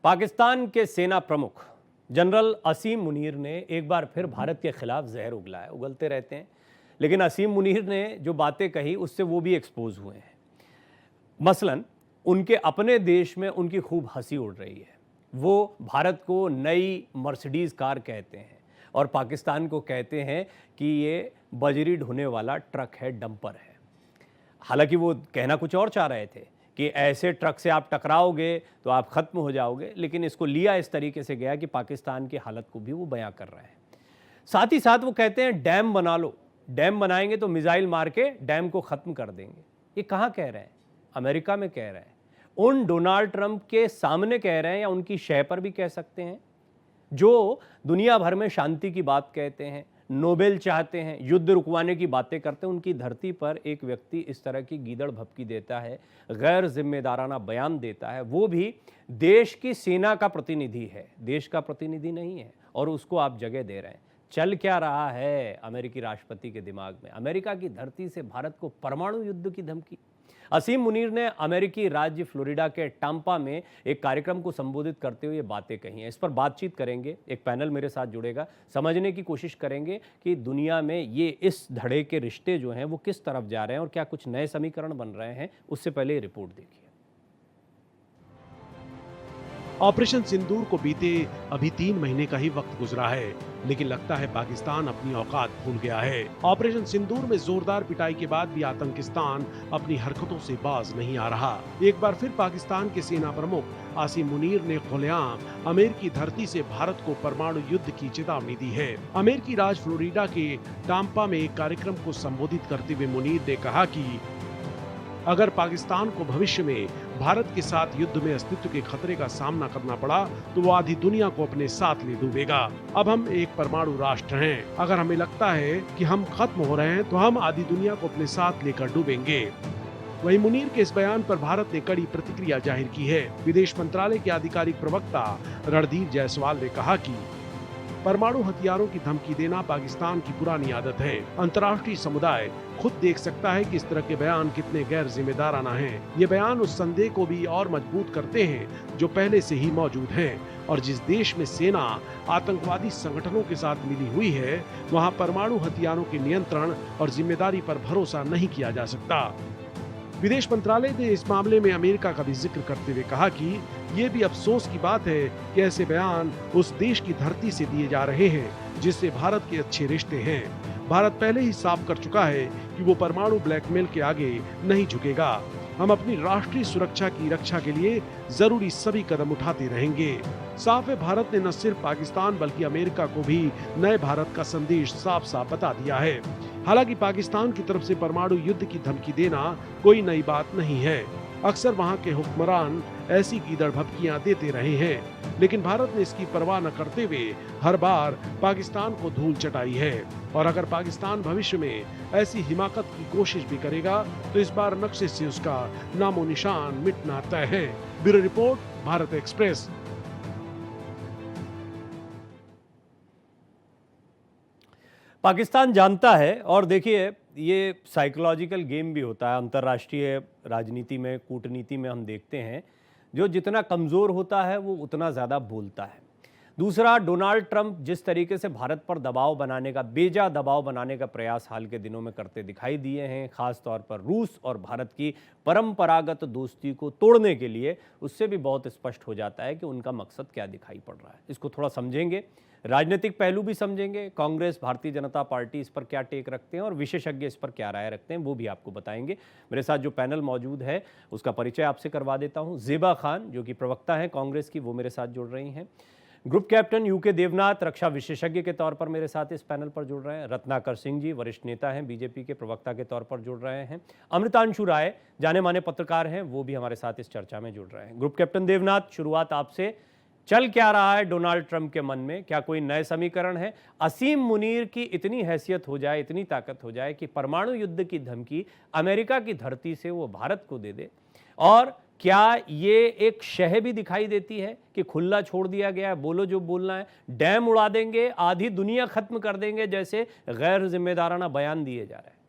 पाकिस्तान के सेना प्रमुख जनरल असीम मुनीर ने एक बार फिर भारत के खिलाफ जहर उगलाया। उगलते रहते हैं, लेकिन असीम मुनीर ने जो बातें कही उससे वो भी एक्सपोज हुए हैं। मसलन उनके अपने देश में उनकी खूब हंसी उड़ रही है। वो भारत को नई मर्सिडीज़ कार कहते हैं और पाकिस्तान को कहते हैं कि ये बजरी ढोने वाला ट्रक है, डंपर है। हालांकि वो कहना कुछ और चाह रहे थे कि ऐसे ट्रक से आप टकराओगे तो आप ख़त्म हो जाओगे, लेकिन इसको लिया इस तरीके से गया कि पाकिस्तान की हालत को भी वो बयां कर रहे हैं। साथ ही साथ वो कहते हैं डैम बना लो, डैम बनाएंगे तो मिसाइल मार के डैम को ख़त्म कर देंगे। ये कहाँ कह रहे हैं? अमेरिका में कह रहे हैं, उन डोनाल्ड ट्रंप के सामने कह रहे हैं, या उनकी शय पर भी कह सकते हैं, जो दुनिया भर में शांति की बात कहते हैं, नोबेल चाहते हैं, युद्ध रुकवाने की बातें करते हैं। उनकी धरती पर एक व्यक्ति इस तरह की गीदड़ भपकी देता है, गैर जिम्मेदाराना बयान देता है, वो भी देश की सेना का प्रतिनिधि है, देश का प्रतिनिधि नहीं है, और उसको आप जगह दे रहे हैं। चल क्या रहा है अमेरिकी राष्ट्रपति के दिमाग में? अमेरिका की धरती से भारत को परमाणु युद्ध की धमकी। असीम मुनीर ने अमेरिकी राज्य फ्लोरिडा के टाम्पा में एक कार्यक्रम को संबोधित करते हुए ये बातें कही हैं। इस पर बातचीत करेंगे, एक पैनल मेरे साथ जुड़ेगा, समझने की कोशिश करेंगे कि दुनिया में ये इस धड़े के रिश्ते जो हैं वो किस तरफ जा रहे हैं और क्या कुछ नए समीकरण बन रहे हैं। उससे पहले ये रिपोर्ट देखिए। ऑपरेशन सिंदूर को बीते अभी 3 महीने का ही वक्त गुजरा है, लेकिन लगता है पाकिस्तान अपनी औकात भूल गया है। ऑपरेशन सिंदूर में जोरदार पिटाई के बाद भी आतंकिस्तान अपनी हरकतों से बाज नहीं आ रहा। एक बार फिर पाकिस्तान के सेना प्रमुख आसिम मुनीर ने खुलेआम अमेरिकी धरती से भारत को परमाणु युद्ध की चेतावनी दी है। अमेरिकी राज्य फ्लोरिडा के टाम्पा में एक कार्यक्रम को संबोधित करते हुए मुनीर ने कहा कि अगर पाकिस्तान को भविष्य में भारत के साथ युद्ध में अस्तित्व के खतरे का सामना करना पड़ा तो वो आधी दुनिया को अपने साथ ले डूबेगा। अब हम एक परमाणु राष्ट्र हैं। अगर हमें लगता है कि हम खत्म हो रहे हैं तो हम आधी दुनिया को अपने साथ लेकर डूबेंगे। वहीं मुनीर के इस बयान पर भारत ने कड़ी प्रतिक्रिया जाहिर की है। विदेश मंत्रालय के आधिकारिक प्रवक्ता रणधीर जायसवाल ने कहा कि परमाणु हथियारों की धमकी देना पाकिस्तान की पुरानी आदत है। अंतर्राष्ट्रीय समुदाय खुद देख सकता है कि इस तरह के बयान कितने गैर जिम्मेदाराना हैं। ये बयान उस संदेह को भी और मजबूत करते हैं जो पहले से ही मौजूद है, और जिस देश में सेना आतंकवादी संगठनों के साथ मिली हुई है वहाँ परमाणु हथियारों के नियंत्रण और जिम्मेदारी पर भरोसा नहीं किया जा सकता। विदेश मंत्रालय ने इस मामले में अमेरिका का भी जिक्र करते हुए कहा कि ये भी अफसोस की बात है कि ऐसे बयान उस देश की धरती से दिए जा रहे हैं जिससे भारत के अच्छे रिश्ते हैं। भारत पहले ही साफ कर चुका है कि वो परमाणु ब्लैकमेल के आगे नहीं झुकेगा। हम अपनी राष्ट्रीय सुरक्षा की रक्षा के लिए जरूरी सभी कदम उठाते रहेंगे। साफ है, भारत ने न सिर्फ पाकिस्तान बल्कि अमेरिका को भी नए भारत का संदेश साफ साफ बता दिया है। हालांकि पाकिस्तान की तरफ से परमाणु युद्ध की धमकी देना कोई नई बात नहीं है। अक्सर वहां के हुक्मरान ऐसी गीदड़ भपकियां देते रहे हैं, लेकिन भारत ने इसकी परवाह न करते हुए हर बार पाकिस्तान को धूल चटाई है। और अगर पाकिस्तान भविष्य में ऐसी हिमाकत की कोशिश भी करेगा तो इस बार नक्शे से उसका नामो निशान मिटना तय है। Bureau report, Bharat express. Pakistan जानता है, और देखिए ये साइकोलॉजिकल गेम भी होता है अंतर्राष्ट्रीय राजनीति में, कूटनीति में हम देखते हैं, जो जितना कमज़ोर होता है वो उतना ज़्यादा बोलता है। दूसरा, डोनाल्ड ट्रंप जिस तरीके से भारत पर दबाव बनाने का, बेजा दबाव बनाने का प्रयास हाल के दिनों में करते दिखाई दिए हैं, ख़ास तौर पर रूस और भारत की परंपरागत दोस्ती को तोड़ने के लिए, उससे भी बहुत स्पष्ट हो जाता है कि उनका मकसद क्या दिखाई पड़ रहा है। इसको थोड़ा समझेंगे, राजनीतिक पहलू भी समझेंगे, कांग्रेस, भारतीय जनता पार्टी इस पर क्या टेक रखते हैं और विशेषज्ञ इस पर क्या राय रखते हैं, वो भी आपको बताएंगे। मेरे साथ जो पैनल मौजूद है उसका परिचय आपसे करवा देता हूं। ज़ेबा खान जो कि प्रवक्ता हैं कांग्रेस की, वो मेरे साथ जुड़ रही हैं। ग्रुप कैप्टन यूके देवनाथ रक्षा विशेषज्ञ के तौर पर मेरे साथ इस पैनल पर जुड़ रहे हैं। रत्नाकर सिंह जी वरिष्ठ नेता हैं, बीजेपी के प्रवक्ता के तौर पर जुड़ रहे हैं। अमृतांशु राय जाने माने पत्रकार हैं, वो भी हमारे साथ इस चर्चा में जुड़ रहे हैं। ग्रुप कैप्टन देवनाथ, शुरुआत आपसे। चल क्या रहा है डोनाल्ड ट्रंप के मन में? क्या कोई नए समीकरण है? असीम मुनीर की इतनी हैसियत हो जाए, इतनी ताकत हो जाए कि परमाणु युद्ध की धमकी अमेरिका की धरती से वो भारत को दे दे, और क्या ये एक शह भी दिखाई देती है कि खुला छोड़ दिया गया है, बोलो जो बोलना है, डैम उड़ा देंगे, आधी दुनिया खत्म कर देंगे, जैसे गैर जिम्मेदाराना बयान दिए जा रहे हैं?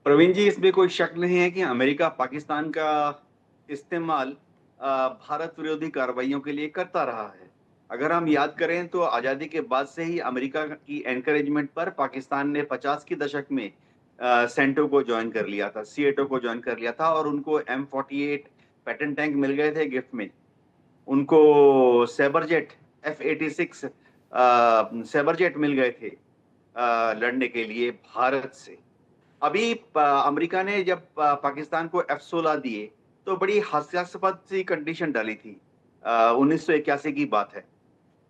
प्रवीण जी, इसमें कोई शक नहीं है कि अमेरिका पाकिस्तान का इस्तेमाल भारत विरोधी कार्रवाइयों के लिए करता रहा है। अगर हम याद करें तो आज़ादी के बाद से ही अमेरिका की एनकरेजमेंट पर पाकिस्तान ने 50 के दशक में सेंटो को जॉइन कर लिया था, सीएटो को जॉइन कर लिया था और उनको M48 पैटर्न टैंक मिल गए थे गिफ्ट में। उनको सैबरजेट F-86 सैबरजेट मिल गए थे लड़ने के लिए भारत से। अभी अमेरिका ने जब पाकिस्तान को F-16 दिए तो बड़ी हास्यास्पद सी कंडीशन डाली थी। 1981 की बात है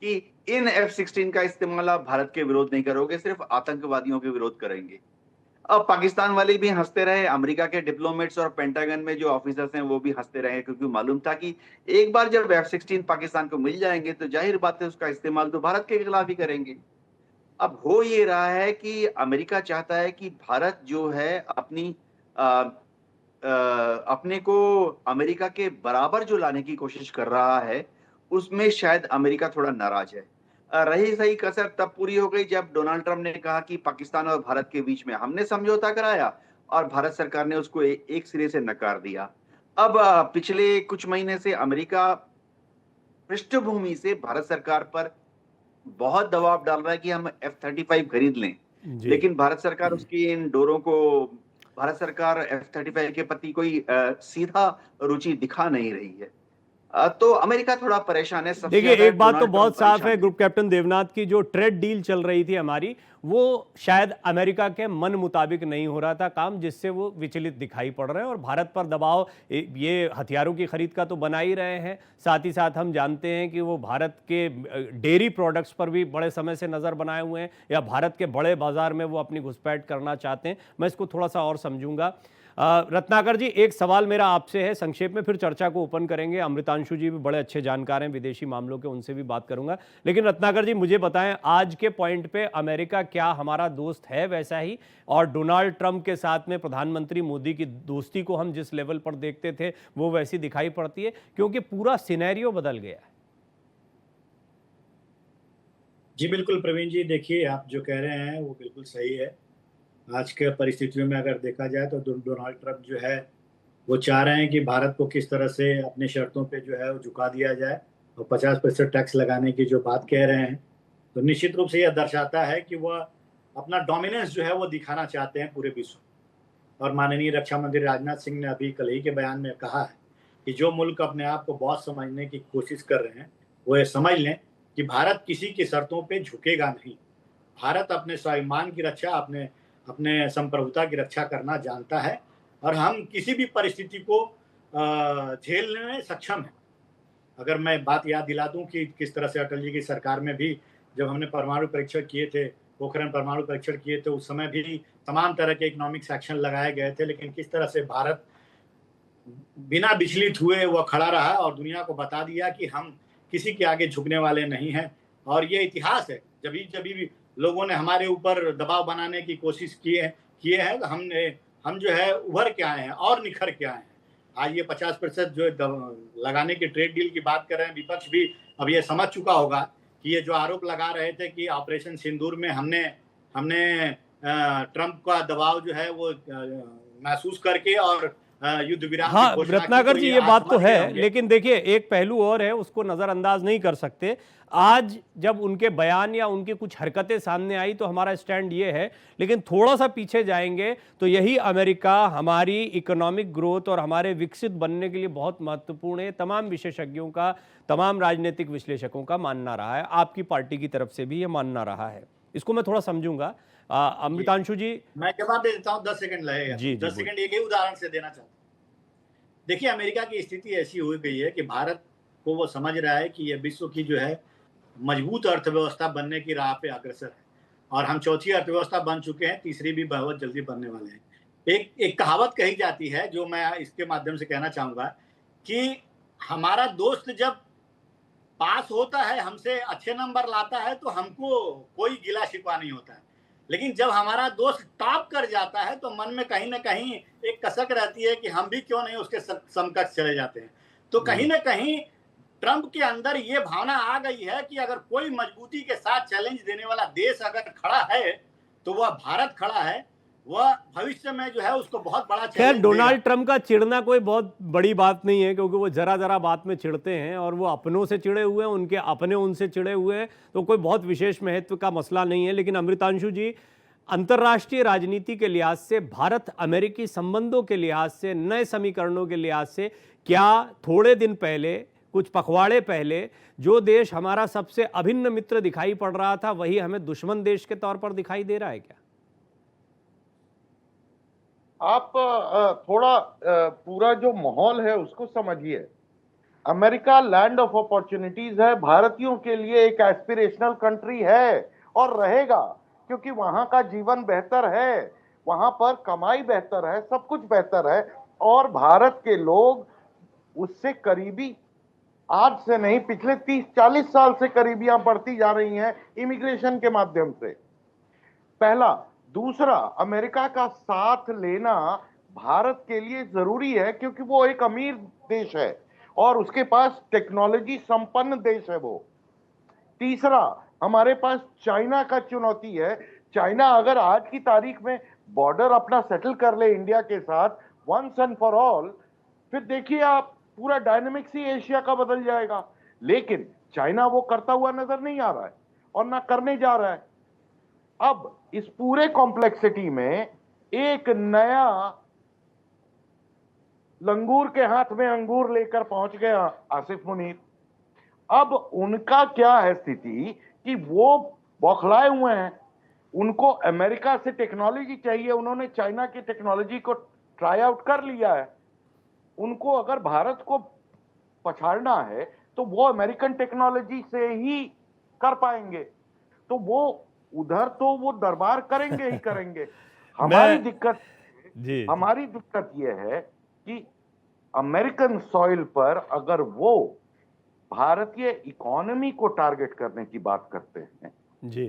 कि इन F-16 का इस्तेमाल आप भारत के विरोध नहीं करोगे, सिर्फ आतंकवादियों के विरोध करेंगे। अब पाकिस्तान वाले भी हंसते रहे, अमेरिका के डिप्लोमेट्स और पेंटागन में जो ऑफिसर्स हैं वो भी हंसते रहे, क्योंकि मालूम था कि एक बार जब F-16 पाकिस्तान को मिल जाएंगे तो जाहिर बात है उसका इस्तेमाल तो भारत के खिलाफ ही करेंगे। अब हो ये रहा है कि अमेरिका चाहता है कि भारत जो है अपने को अमेरिका के बराबर जो लाने की कोशिश कर रहा है, उसमें शायद अमेरिका थोड़ा नाराज है। रही सही कसर तब पूरी हो गई जब डोनाल्ड ट्रंप ने कहा कि पाकिस्तान और भारत के बीच में हमने समझौता कराया और भारत सरकार ने उसको एक सिरे से नकार दिया। अब पिछले कुछ महीने से अमेरिका पृष्ठभूमि से भारत सरकार पर बहुत दबाव डाल रहा है कि हम F-35 खरीद लें, जी। लेकिन भारत सरकार उसकी इन डोरों को भारत सरकार F-35 के प्रति कोई सीधा रुचि दिखा नहीं रही है। तो अमेरिका थोड़ा परेशान है। सबसे देखिए, ज्यादा एक बात तो डोनाल्ड बहुत ट्रंप साफ परेशान है, है। ग्रुप कैप्टन देवनाथ की जो ट्रेड डील चल रही थी हमारी, वो शायद अमेरिका के मन मुताबिक नहीं हो रहा था काम, जिससे वो विचलित दिखाई पड़ रहे हैं और भारत पर दबाव ये हथियारों की खरीद का तो बना ही रहे हैं। साथ ही साथ हम जानते हैं कि वो भारत के डेयरी प्रोडक्ट्स पर भी बड़े समय से नज़र बनाए हुए हैं, या भारत के बड़े बाजार में वो अपनी घुसपैठ करना चाहते हैं। मैं इसको थोड़ा सा और समझूंगा। रत्नाकर जी, एक सवाल मेरा आपसे है, संक्षेप में फिर चर्चा को ओपन करेंगे। अमृतांशु जी भी बड़े अच्छे जानकार हैं विदेशी मामलों के, उनसे भी बात करूंगा। लेकिन रत्नाकर जी, मुझे बताएं, आज के पॉइंट पे अमेरिका क्या हमारा दोस्त है वैसा ही, और डोनाल्ड ट्रंप के साथ में प्रधानमंत्री मोदी की दोस्ती को हम जिस लेवल पर देखते थे वो वैसी दिखाई पड़ती है, क्योंकि पूरा सिनेरियो बदल गया है। जी बिल्कुल प्रवीण जी, देखिए आप जो कह रहे हैं वो बिल्कुल सही है। आज के परिस्थितियों में अगर देखा जाए तो डोनाल्ड ट्रंप जो है वो चाह रहे हैं कि भारत को किस तरह से अपने शर्तों पे जो है वो झुका दिया जाए, और 50% टैक्स लगाने की जो बात कह रहे हैं, तो निश्चित रूप से यह दर्शाता है कि वह अपना डोमिनेंस जो है वो दिखाना चाहते हैं पूरे विश्व। और माननीय रक्षा मंत्री राजनाथ सिंह ने अभी कल ही के बयान में कहा है कि जो मुल्क अपने आप को बॉस समझने की कोशिश कर रहे हैं वो ये समझ लें कि भारत किसी की शर्तों पे झुकेगा नहीं। भारत अपने स्वाभिमान की रक्षा, अपने संप्रभुता की रक्षा करना जानता है, और हम किसी भी परिस्थिति को झेलने में सक्षम हैं। अगर मैं बात याद दिला दूं कि किस तरह से अटल जी की सरकार में भी जब हमने परमाणु परीक्षण किए थे, पोखरण परमाणु परीक्षण किए थे, उस समय भी तमाम तरह के इकोनॉमिक एक्शन लगाए गए थे, लेकिन किस तरह से भारत बिना विचलित हुए वह खड़ा रहा और दुनिया को बता दिया कि हम किसी के आगे झुकने वाले नहीं हैं। और ये इतिहास है, जब भी लोगों ने हमारे ऊपर दबाव बनाने की कोशिश किए हैं तो हम जो है उभर के आए हैं और निखर के आए हैं। आज ये 50% जो लगाने की ट्रेड डील की बात कर रहे हैं, विपक्ष भी अब ये समझ चुका होगा कि ये जो आरोप लगा रहे थे कि ऑपरेशन सिंदूर में हमने ट्रंप का दबाव जो है वो महसूस करके और युद्ध विराम हाँ की घोषणा रत्नाकर की, जी, तो ये बात तो समझ गए है, होंगे। लेकिन देखिए एक पहलू और है, उसको नज़रअंदाज नहीं कर सकते। आज जब उनके बयान या उनकी कुछ हरकतें सामने आई तो हमारा स्टैंड ये है, लेकिन थोड़ा सा पीछे जाएंगे तो यही अमेरिका हमारी इकोनॉमिक ग्रोथ और हमारे विकसित बनने के लिए बहुत महत्वपूर्ण है। तमाम विशेषज्ञों का, तमाम राजनीतिक विश्लेषकों का मानना रहा है, आपकी पार्टी की तरफ से भी ये मानना रहा है। इसको मैं थोड़ा समझूंगा। अमृतांशु जी, मैं जवाब दे देता हूँ, 10 सेकंड लगेगा। जी, 10 सेकंड एक ही उदाहरण से देना चाहता हूँ। देखिए अमेरिका की स्थिति ऐसी हो गई है कि भारत को वो समझ रहा है कि ये विश्व की जो है मजबूत अर्थव्यवस्था बनने की राह पे अग्रसर है, और हम चौथी अर्थव्यवस्था बन चुके हैं, तीसरी भी बहुत जल्दी बनने वाले हैं। एक कहावत कही जाती है जो मैं इसके माध्यम से कहना चाहूंगा कि हमारा दोस्त जब पास होता है, हमसे अच्छे नंबर लाता है, तो हमको कोई गिला शिकवा नहीं होता है, लेकिन जब हमारा दोस्त टॉप कर जाता है तो मन में कहीं ना कहीं एक कसक रहती है कि हम भी क्यों नहीं उसके समकक्ष चले जाते हैं। तो कहीं ना कहीं ट्रंप के अंदर ये भावना आ गई है कि अगर कोई मजबूती के साथ चैलेंज देने वाला देश अगर खड़ा है तो वह भारत खड़ा है। वह भविष्य में जो है उसको बहुत बड़ा खैर चैलेंज डोनाल्ड ट्रंप का चिढ़ना कोई बहुत बड़ी बात नहीं है, क्योंकि वो जरा जरा बात में चिढ़ते हैं और वो अपनों से चिढ़े हुए हैं, उनके अपने उनसे चिढ़े हुए हैं, तो कोई बहुत विशेष महत्व का मसला नहीं है। लेकिन अमृतांशु जी, अंतर्राष्ट्रीय राजनीति के लिहाज से, भारत अमेरिकी संबंधों के लिहाज से, नए समीकरणों के लिहाज से, क्या थोड़े दिन पहले, कुछ पखवाड़े पहले, जो देश हमारा सबसे अभिन्न मित्र दिखाई पड़ रहा था वही हमें दुश्मन देश के तौर पर दिखाई दे रहा है क्या? आप थोड़ा पूरा जो माहौल है उसको समझिए। अमेरिका लैंड ऑफ अपॉर्चुनिटीज है, भारतीयों के लिए एक एस्पिरेशनल कंट्री है और रहेगा, क्योंकि वहां का जीवन बेहतर है, वहां पर कमाई बेहतर है, सब कुछ बेहतर है और भारत के लोग उससे करीबी, आज से नहीं पिछले 30-40 साल से करीबियां बढ़ती जा रही हैं इमिग्रेशन के माध्यम से। पहला। दूसरा, अमेरिका का साथ लेना भारत के लिए जरूरी है, क्योंकि वो एक अमीर देश है और उसके पास टेक्नोलॉजी संपन्न देश है वो। तीसरा, हमारे पास चाइना का चुनौती है। चाइना अगर आज की तारीख में बॉर्डर अपना सेटल कर ले इंडिया के साथ वंस एंड फॉर ऑल, फिर देखिए आप पूरा डायनेमिक्स ही एशिया का बदल जाएगा। लेकिन चाइना वो करता हुआ नजर नहीं आ रहा है और ना करने जा रहा है। अब इस पूरे कॉम्प्लेक्सिटी में एक नया लंगूर के हाथ में अंगूर लेकर पहुंच गया आसिफ मुनीर। अब उनका क्या है स्थिति कि वो बौखलाए हुए हैं, उनको अमेरिका से टेक्नोलॉजी चाहिए, उन्होंने चाइना की टेक्नोलॉजी को ट्राई आउट कर लिया है। उनको अगर भारत को पछाड़ना है तो वो अमेरिकन टेक्नोलॉजी से ही कर पाएंगे, तो वो उधर तो वो दरबार करेंगे ही करेंगे। हमारी दिक्कत ये है कि अमेरिकन सॉइल पर अगर वो भारतीय इकोनॉमी को टारगेट करने की बात करते हैं जी,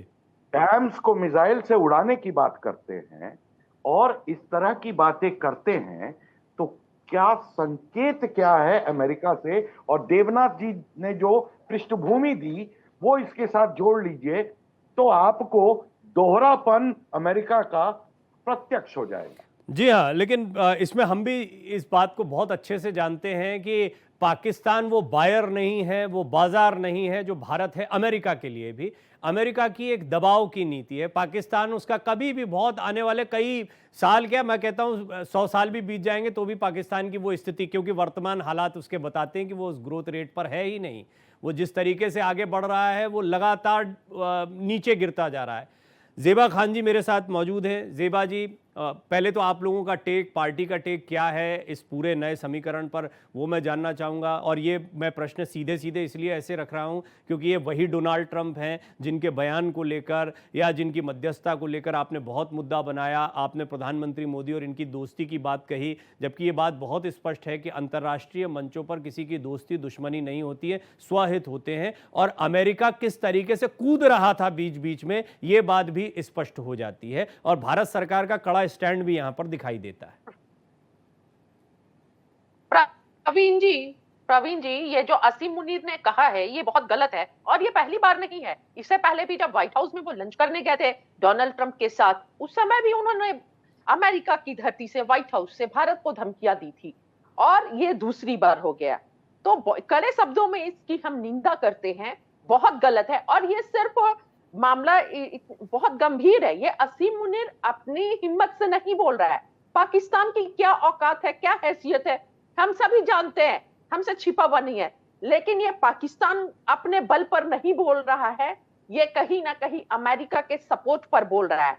डैम्स को मिसाइल से उड़ाने की बात करते हैं और इस तरह की बातें करते हैं, तो क्या संकेत क्या है अमेरिका से? और देवनाथ जी ने जो पृष्ठभूमि दी वो इसके साथ जोड़ लीजिए तो आपको दोहरापन अमेरिका का प्रत्यक्ष हो जाएगा। जी हाँ, लेकिन इसमें हम भी इस बात को बहुत अच्छे से जानते हैं कि पाकिस्तान वो बायर नहीं है, वो बाजार नहीं है जो भारत है अमेरिका के लिए भी। अमेरिका की एक दबाव की नीति है। पाकिस्तान उसका कभी भी, बहुत आने वाले कई साल, क्या मैं कहता हूँ 100 साल भी बीत जाएंगे तो भी पाकिस्तान की वो स्थिति, क्योंकि वर्तमान हालात उसके बताते हैं कि वो उस ग्रोथ रेट पर है ही नहीं। वो जिस तरीके से आगे बढ़ रहा है वो लगातार नीचे गिरता जा रहा है। ज़ेबा खान जी मेरे साथ मौजूद हैं। ज़ेबा जी, पहले तो आप लोगों का टेक, पार्टी का टेक क्या है इस पूरे नए समीकरण पर, वो मैं जानना चाहूँगा। और ये मैं प्रश्न सीधे सीधे इसलिए ऐसे रख रहा हूँ क्योंकि ये वही डोनाल्ड ट्रंप हैं जिनके बयान को लेकर या जिनकी मध्यस्थता को लेकर आपने बहुत मुद्दा बनाया। आपने प्रधानमंत्री मोदी और इनकी दोस्ती की बात कही, जबकि ये बात बहुत स्पष्ट है कि अंतर्राष्ट्रीय मंचों पर किसी की दोस्ती दुश्मनी नहीं होती है, स्वहित होते हैं। और अमेरिका किस तरीके से कूद रहा था बीच बीच में, ये बात भी स्पष्ट हो जाती है और भारत सरकार का कड़ा स्टैंड भी यहां पर दिखाई देता है। प्रवीण जी, ये जो असीम मुनीर ने कहा है ये बहुत गलत है और ये पहली बार नहीं है। इससे पहले भी जब व्हाइट हाउस में वो लंच करने गए थे डोनाल्ड ट्रंप के साथ, उस समय भी उन्होंने अमेरिका की धरती से, व्हाइट हाउस से भारत को धमकियां दी थी और ये दूसरी बार हो गया। तो कड़े शब्दों में इसकी हम निंदा करते हैं, बहुत गलत है। और ये सिर्फ मामला बहुत गंभीर है। ये असीम मुनीर अपनी हिम्मत से नहीं बोल रहा है। पाकिस्तान की क्या औकात है, क्या हैसियत है, हम सभी जानते हैं, हमसे छिपा हुआ नहीं है। लेकिन ये पाकिस्तान अपने बल पर नहीं बोल रहा है, ये कहीं ना कहीं अमेरिका के सपोर्ट पर बोल रहा है।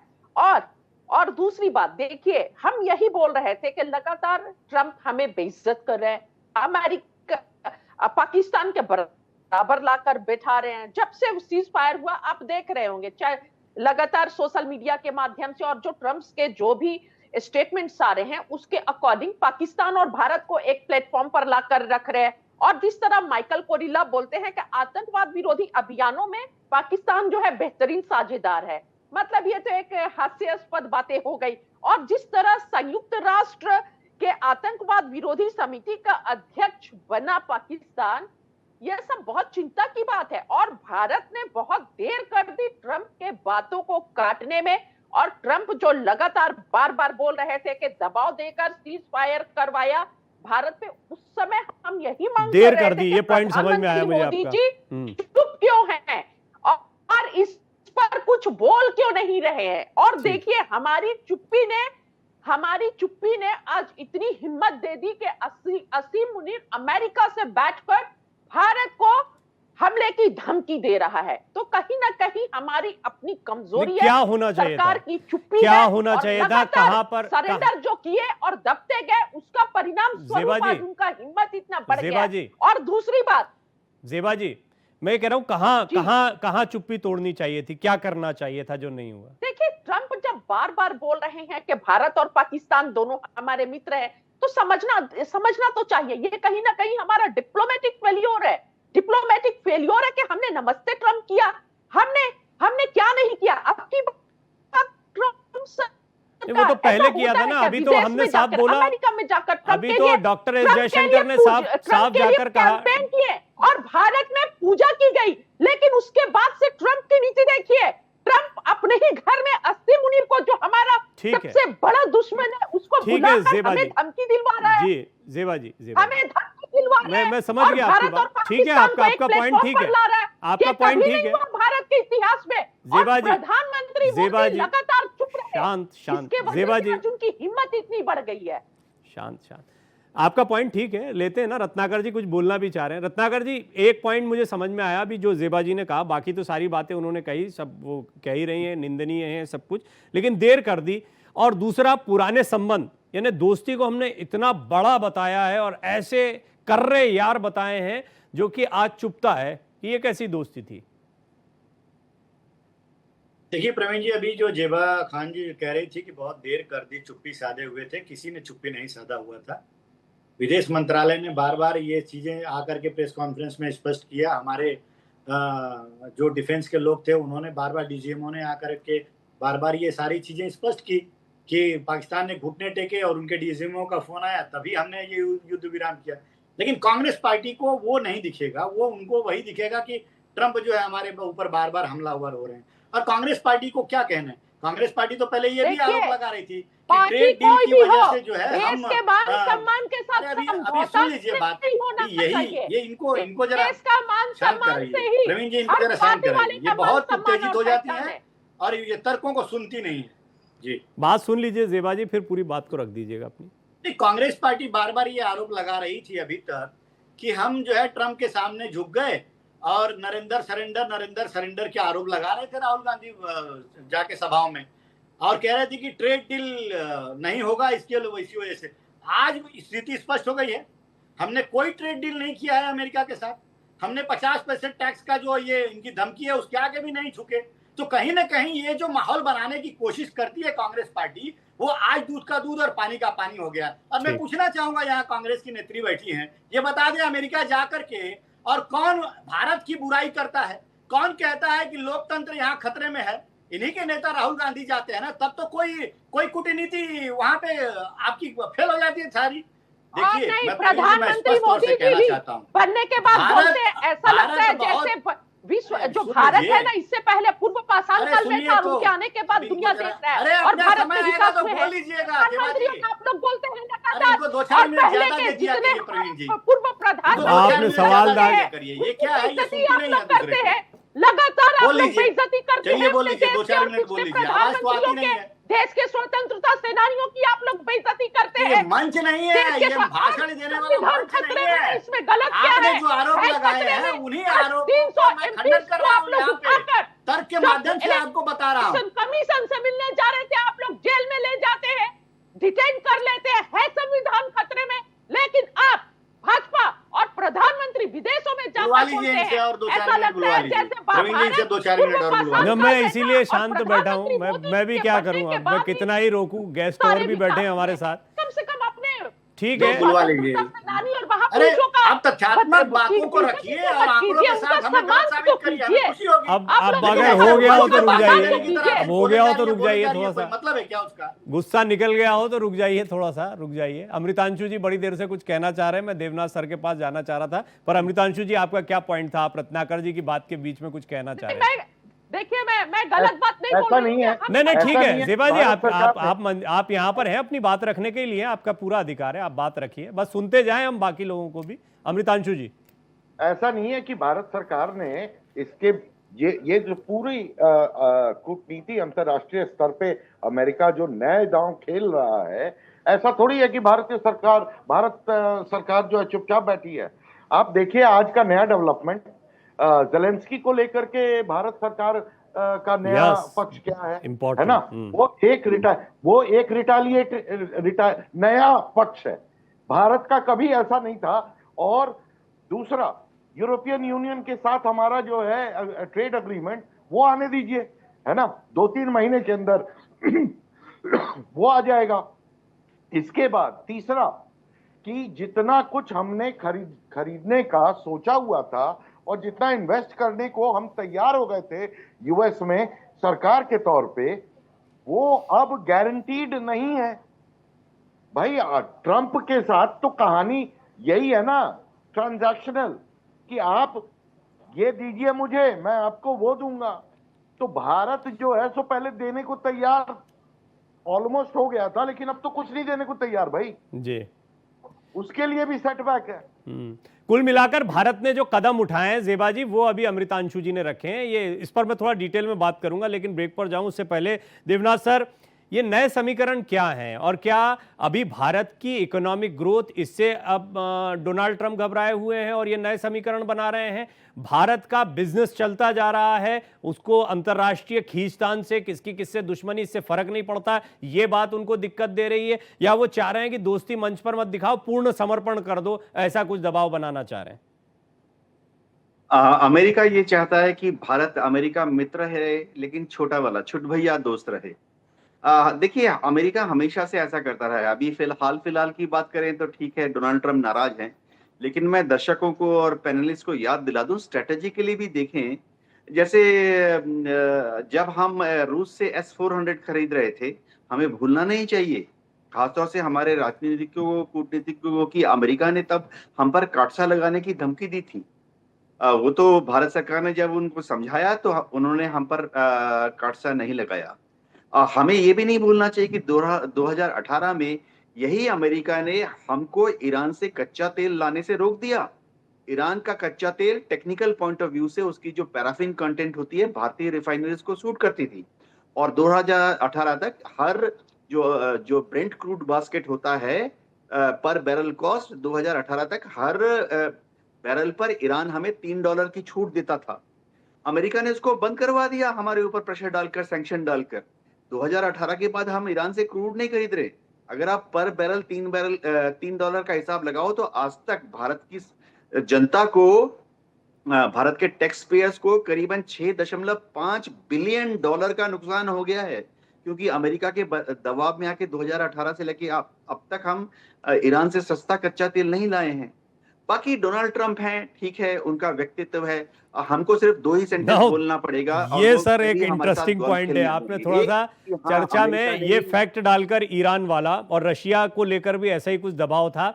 और दूसरी बात देखिए, हम यही बोल रहे थे कि लगातार ट्रंप हमें बेइज्जत कर रहे हैं, अमेरिका पाकिस्तान के बराबर लाकर बैठा रहे हैं। जब से सीज फायर हुआ आप देख रहे होंगे, चाहे लगातार सोशल मीडिया के माध्यम से और जो ट्रंप के जो भी स्टेटमेंट्स आ रहे हैं उसके अकॉर्डिंग पाकिस्तान और भारत को एक प्लेटफॉर्म पर लाकर रख रहे हैं। और जिस तरह माइकल कोरिला बोलते हैं कि आतंकवाद विरोधी अभियानों में पाकिस्तान जो है बेहतरीन साझेदार है, मतलब ये तो एक हास्यास्पद बातें हो गई। और जिस तरह संयुक्त राष्ट्र के आतंकवाद विरोधी समिति का अध्यक्ष बना पाकिस्तान, यह सब बहुत चिंता की बात है। और भारत ने बहुत देर कर दी ट्रंप के बातों को काटने में और ट्रंप जो लगातार बार बार बोल रहे थे कि दबाव देकर सीज फायर करवाया भारत पे, उस समय हम यही मांग देर कर रहे कर थे दी, कि ये पॉइंट समझ में आया मुझे प्रधानमंत्री आपका। मोदी जी चुप क्यों हैं और इस पर कुछ बोल क्यों नहीं रहे हैं। और ठीक। देखिए हमारी चुप्पी ने आज इतनी हिम्मत दे दी कि असीम मुनीर अमेरिका से बैठकर भारत को हमले की धमकी दे रहा है। तो कहीं ना कहीं हमारी अपनी कमजोरी क्या है, होना चाहिए सरकार था? की चुप्पी क्या है होना और चाहिए था? लगातार कहां पर सरेंडर जो किए और दबते गए, उसका परिणाम ज़ेबा स्वरूप जी, आज उनका हिम्मत इतना बढ़ ज़ेबा गया। जी, और दूसरी बात, ज़ेबा जी, मैं कह रहा हूं कहां चुप्पी तोड़नी चाहिए थी, क्या करना चाहिए था जो नहीं हुआ? देखिए ट्रंप जब बार बार बोल रहे हैं कि भारत और पाकिस्तान दोनों हमारे मित्र हैं, तो समझना तो चाहिए ये कहीं ना कहीं हमारा डिप्लोमेटिक फेल्योर है। डिप्लोमेटिक फेल्योर है कि हमने नमस्ते ट्रंप किया, हमने क्या नहीं किया। अब की बात ट्रंप से वो तो पहले किया था ना, अभी तो हमने साफ बोला, अमेरिका में जाकर अभी तो डॉक्टर एस जयशंकर ने साफ जाकर कहा कैंपेन किए और भारत में पूजा की गई। लेकिन उसके बाद से ट्रंप की नीति देखिए, ट्रंप अपने ही घर में असीम मुनीर को, जो हमारा सबसे बड़ा दुश्मन है, उसको बुलाकर हमें धमकी दिलवा रहा है। जी ज़ेबा जी, हमें धमकी दिलवा रहा है। मैं समझ गया आपकी बात। ठीक है, आपका पॉइंट ठीक है, आपका पॉइंट ठीक है। भारत के इतिहास में ज़ेबा जी, प्रधानमंत्री ज़ेबा जी, लगातार चुप रहे, शांत ज़ेबा जी, उनकी हिम्मत इतनी बढ़ गई है। शांत। आपका पॉइंट ठीक है, लेते हैं ना। रत्नाकर जी कुछ बोलना भी चाह रहे हैं। रत्नाकर जी, एक पॉइंट मुझे समझ में आया अभी जो ज़ेबा जी ने कहा, बाकी तो सारी बातें उन्होंने कही, सब वो कह ही रही हैं, निंदनीय है सब कुछ, लेकिन देर कर दी। और दूसरा, पुराने संबंध यानी दोस्ती को हमने इतना बड़ा बताया है और ऐसे कर्रे यार बताए हैं जो कि आज चुपता है कि ये कैसी दोस्ती थी। देखिए प्रवीण जी, अभी जो ज़ेबा खान जी कह रही थी कि बहुत देर कर दी, चुप्पी साधे हुए थे, किसी ने चुप्पी नहीं साधा हुआ था। विदेश मंत्रालय ने बार बार ये चीज़ें आकर के प्रेस कॉन्फ्रेंस में स्पष्ट किया। हमारे जो डिफेंस के लोग थे उन्होंने बार बार, डीजीएमओ ने आकर के बार बार ये सारी चीज़ें स्पष्ट की कि पाकिस्तान ने घुटने टेके और उनके डीजीएमओ का फोन आया, तभी हमने ये युद्ध विराम किया। लेकिन कांग्रेस पार्टी को वो नहीं दिखेगा, वो उनको वही दिखेगा कि ट्रंप जो है हमारे ऊपर बार बार हमलावर हो रहे हैं। और कांग्रेस पार्टी को क्या कहना है? कांग्रेस पार्टी तो पहले ये भी आरोप लगा रही थी कि ट्रेड डील की वजह से जो है हम के मान सम्मान के साथ अभी सुन लीजिए बात, ये इनको जरा शांत कराइए प्रवीण जी, इनको जरा शांत कराइए। ये बहुत उत्तेजित हो जाती है और ये तर्कों को सुनती नहीं है। जी, बात सुन लीजिए ज़ेबा जी, फिर पूरी बात को रख दीजिएगा अपनी। नहीं, कांग्रेस पार्टी बार बार ये आरोप लगा रही थी अभी तक कि हम जो है ट्रंप के सामने झुक गए और नरेंद्र सरेंडर के आरोप लगा रहे थे राहुल गांधी जाके सभाओं में, और कह रहे थे कि ट्रेड डील नहीं होगा इसकी वजह से। आज स्थिति स्पष्ट हो गई है, हमने कोई ट्रेड डील नहीं किया है अमेरिका के साथ। हमने 50% टैक्स का जो ये इनकी धमकी है उसके आगे भी नहीं झुके। तो कहीं ना कहीं ये जो माहौल बनाने की कोशिश करती है कांग्रेस पार्टी, वो आज दूध का दूध और पानी का पानी हो गया। और मैं पूछना चाहूंगा, यहाँ कांग्रेस की नेत्री बैठी हैं, ये बता दें अमेरिका जाकर के और कौन भारत की बुराई करता है, कौन कहता है कि लोकतंत्र यहाँ खतरे में है? इन्हीं के नेता राहुल गांधी जाते हैं ना, तब तो कोई कूटनीति वहां पे आपकी फेल हो जाती है सारी। देखिए, मैं प्रधानमंत्री मोदी जी बनने के बाद बोलते हैं, ऐसा लगता है जैसे विश्व जो भारत है ना, इससे पहले पूर्व पाषाण काल में था, उनके आने के बाद दुनिया देख रहा है और भारत के विकास में है। प्रधानमंत्री आप लोग बोलते हैं लगातार, और पहले के जितने पूर्व आपने सवाल ये क्या है, ये आप लोग करते हैं लगातार, आप लोग बेइज्जती करते हैं। बोल लीजिए, 2-4 मिनट बोल लीजिए, आवाज तो आती नहीं है। देश के स्वतंत्रता सेनानियों की आप लोग बेइज्जती करते हैं। मंच नहीं है, ये भाषण देने वाला मंच नहीं है। इसमें गलत क्या है? आपने जो आरोप लगाए हैं उन्हीं आरोपों का मैं खंडन कर रहा हूं यहाँ पे, तर्क के माध्यम से आपको बता रहा हूँ। कमीशन से मिलने जा रहे थे, आप लोग जेल में ले जाते हैं, डिटेन कर लेते हैं, है संविधान खतरे में। लेकिन आप भाजपा और प्रधानमंत्री विदेशों में जाकर बोलते हैं, ऐसा लगता है जैसे भारत। मैं इसीलिए शांत बैठा हूँ, मैं भी क्या करूँ, अब मैं कितना ही रोकूं, गेस्ट और भी बैठे हैं हमारे साथ। कम से कम अपने ठीक है, बुलवा लीजिए। अरे आप तथ्यात्मक बातों को रखिए और आंकड़ों के साथ हमें गलत साबित करिए, हमें खुशी होगी। अब अगर हो गया हो तो रुक जाइए, अब हो गया हो तो रुक जाइए थोड़ा सा, मतलब है क्या उसका? गुस्सा निकल गया हो तो रुक जाइए, थोड़ा सा रुक जाइए। अमृतांशु जी बड़ी देर से कुछ कहना चाह रहे हैं, मैं देवनाथ सर के पास जाना चाह रहा था, पर अमृतांशु जी आपका क्या पॉइंट था? आप रत्नाकर जी की बात के बीच में कुछ कहना चाह रहे हैं। देखिए मैं गलत बात नहीं बोल ऐसा रही नहीं हूँ। है। हम- नहीं नहीं ऐसा ठीक नहीं है है। जेबा जी, भारत आप सरकार आप यहाँ पर हैं अपनी बात रखने के लिए, आपका पूरा अधिकार है, आप बात रखिए, बस सुनते जाएं हम बाकी लोगों को भी। अमृतांशु जी। ऐसा नहीं है कि भारत सरकार ने इसके ये जो पूरी कूटनीति अंतर्राष्ट्रीय स्तर पे अमेरिका जो नए दांव खेल रहा है, ऐसा थोड़ी है कि भारत सरकार जो है चुपचाप बैठी है। आप देखिए आज का नया डेवलपमेंट, जेलेंस्की को लेकर के भारत सरकार का नया Yes, पक्ष क्या है important, ना? हम्म। वो एक नया पक्ष है। भारत का कभी ऐसा नहीं था। और दूसरा, यूरोपियन यूनियन के साथ हमारा जो है ट्रेड अग्रीमेंट, वो आने दीजिए, है ना, 2-3 महीने के अंदर वो आ जाएगा। इसके बाद तीसरा, कि जितना कुछ हमने खरीदने का सोचा हुआ था और जितना इन्वेस्ट करने को हम तैयार हो गए थे यूएस में सरकार के तौर पे, वो अब गारंटीड नहीं है भाई। ट्रंप के साथ तो कहानी यही है ना, ट्रांजैक्शनल, कि आप ये दीजिए मुझे, मैं आपको वो दूंगा। तो भारत जो है सो पहले देने को तैयार ऑलमोस्ट हो गया था, लेकिन अब तो कुछ नहीं देने को तैयार भाई। जी। उसके लिए भी सेटबैक है। कुल मिलाकर भारत ने जो कदम उठाए हैं जेबा जी, वो अभी अमृतांशु जी ने रखे हैं। ये इस पर मैं थोड़ा डिटेल में बात करूंगा, लेकिन ब्रेक पर जाऊं उससे पहले देवनाथ सर, ये नए समीकरण क्या हैं और क्या अभी भारत की इकोनॉमिक ग्रोथ इससे अब डोनाल्ड ट्रंप घबराए हुए हैं और ये नए समीकरण बना रहे हैं? भारत का बिजनेस चलता जा रहा है, उसको अंतर्राष्ट्रीय खींचतान से किसकी किससे दुश्मनी इससे फर्क नहीं पड़ता, ये बात उनको दिक्कत दे रही है, या वो चाह रहे हैं कि दोस्ती मंच पर मत दिखाओ, पूर्ण समर्पण कर दो, ऐसा कुछ दबाव बनाना चाह रहे हैं? अमेरिका ये चाहता है कि भारत अमेरिका मित्र है, लेकिन छोटा वाला, छुट भैया दोस्त रहे। देखिए, अमेरिका हमेशा से ऐसा करता रहा है। अभी फिलहाल की बात करें तो ठीक है, डोनाल्ड ट्रंप नाराज हैं, लेकिन मैं दर्शकों को और पैनलिस्ट को याद दिला दूं, स्ट्रेटेजिकली भी देखें। जैसे जब हम रूस से S-400 खरीद रहे थे, हमें भूलना नहीं चाहिए, खासतौर से हमारे राजनीतिकों कूटनीतिकों की, अमेरिका ने तब हम पर काटसा लगाने की धमकी दी थी। वो तो भारत सरकार ने जब उनको समझाया तो उन्होंने हम पर काटसा नहीं लगाया। हमें ये भी नहीं भूलना चाहिए कि 2018 में यही अमेरिका ने हमको ईरान से कच्चा तेल लाने से रोक दिया। ईरान का कच्चा तेल टेक्निकल पॉइंट ऑफ व्यू से उसकी जो पैराफिन कंटेंट होती है, भारतीय रिफाइनरीज को सूट करती थी। और 2018 तक हर जो ब्रेंट क्रूड बास्केट होता है पर बैरल कॉस्ट, 2018 तक हर बैरल पर ईरान हमें $3 की छूट देता था। अमेरिका ने उसको बंद करवा दिया, हमारे ऊपर प्रेशर डालकर, सैंक्शन डालकर। 2018 के बाद हम ईरान से क्रूड नहीं खरीद रहे। अगर आप पर बैरल $3 का हिसाब लगाओ तो आज तक भारत की जनता को, भारत के टैक्स पेयर्स को करीबन $6.5 बिलियन का नुकसान हो गया है, क्योंकि अमेरिका के दबाव में आके 2018 से लेके अब तक हम ईरान से सस्ता कच्चा तेल नहीं लाए हैं। बाकी डोनाल्ड ट्रंप हैं, ठीक है, उनका व्यक्तित्व है, हमको सिर्फ 2 ही सेंटेंस बोलना पड़ेगा। ये सर एक इंटरेस्टिंग पॉइंट है, आपने थोड़ा सा चर्चा में ये फैक्ट डालकर ईरान वाला और रशिया को लेकर भी ऐसा ही कुछ दबाव था।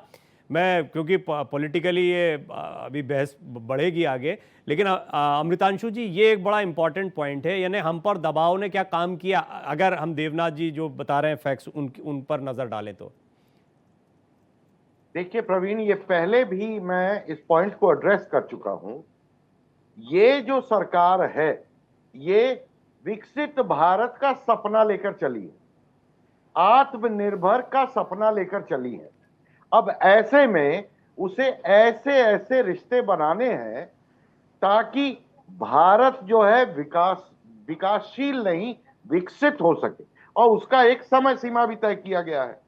मैं, क्योंकि पॉलिटिकली ये अभी बहस बढ़ेगी आगे, लेकिन अमृतांशु जी, ये एक बड़ा इंपॉर्टेंट पॉइंट है, यानी हम पर दबाव ने क्या काम किया, अगर हम देवनाथ जी जो बता रहे हैं फैक्ट्स उन पर नजर डालें तो। देखिए प्रवीण, ये पहले भी मैं इस पॉइंट को एड्रेस कर चुका हूं। ये जो सरकार है, ये विकसित भारत का सपना लेकर चली है, आत्मनिर्भर का सपना लेकर चली है। अब ऐसे में उसे ऐसे रिश्ते बनाने हैं ताकि भारत जो है विकासशील नहीं, विकसित हो सके, और उसका एक समय सीमा भी तय किया गया है।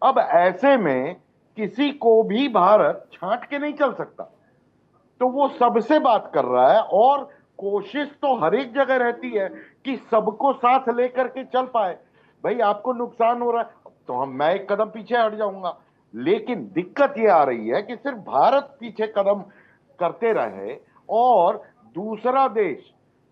अब ऐसे में किसी को भी भारत छांट के नहीं चल सकता, तो वो सबसे बात कर रहा है, और कोशिश तो हर एक जगह रहती है कि सबको साथ लेकर के चल पाए। भाई आपको नुकसान हो रहा है तो मैं एक कदम पीछे हट जाऊंगा, लेकिन दिक्कत ये आ रही है कि सिर्फ भारत पीछे कदम करते रहे और दूसरा देश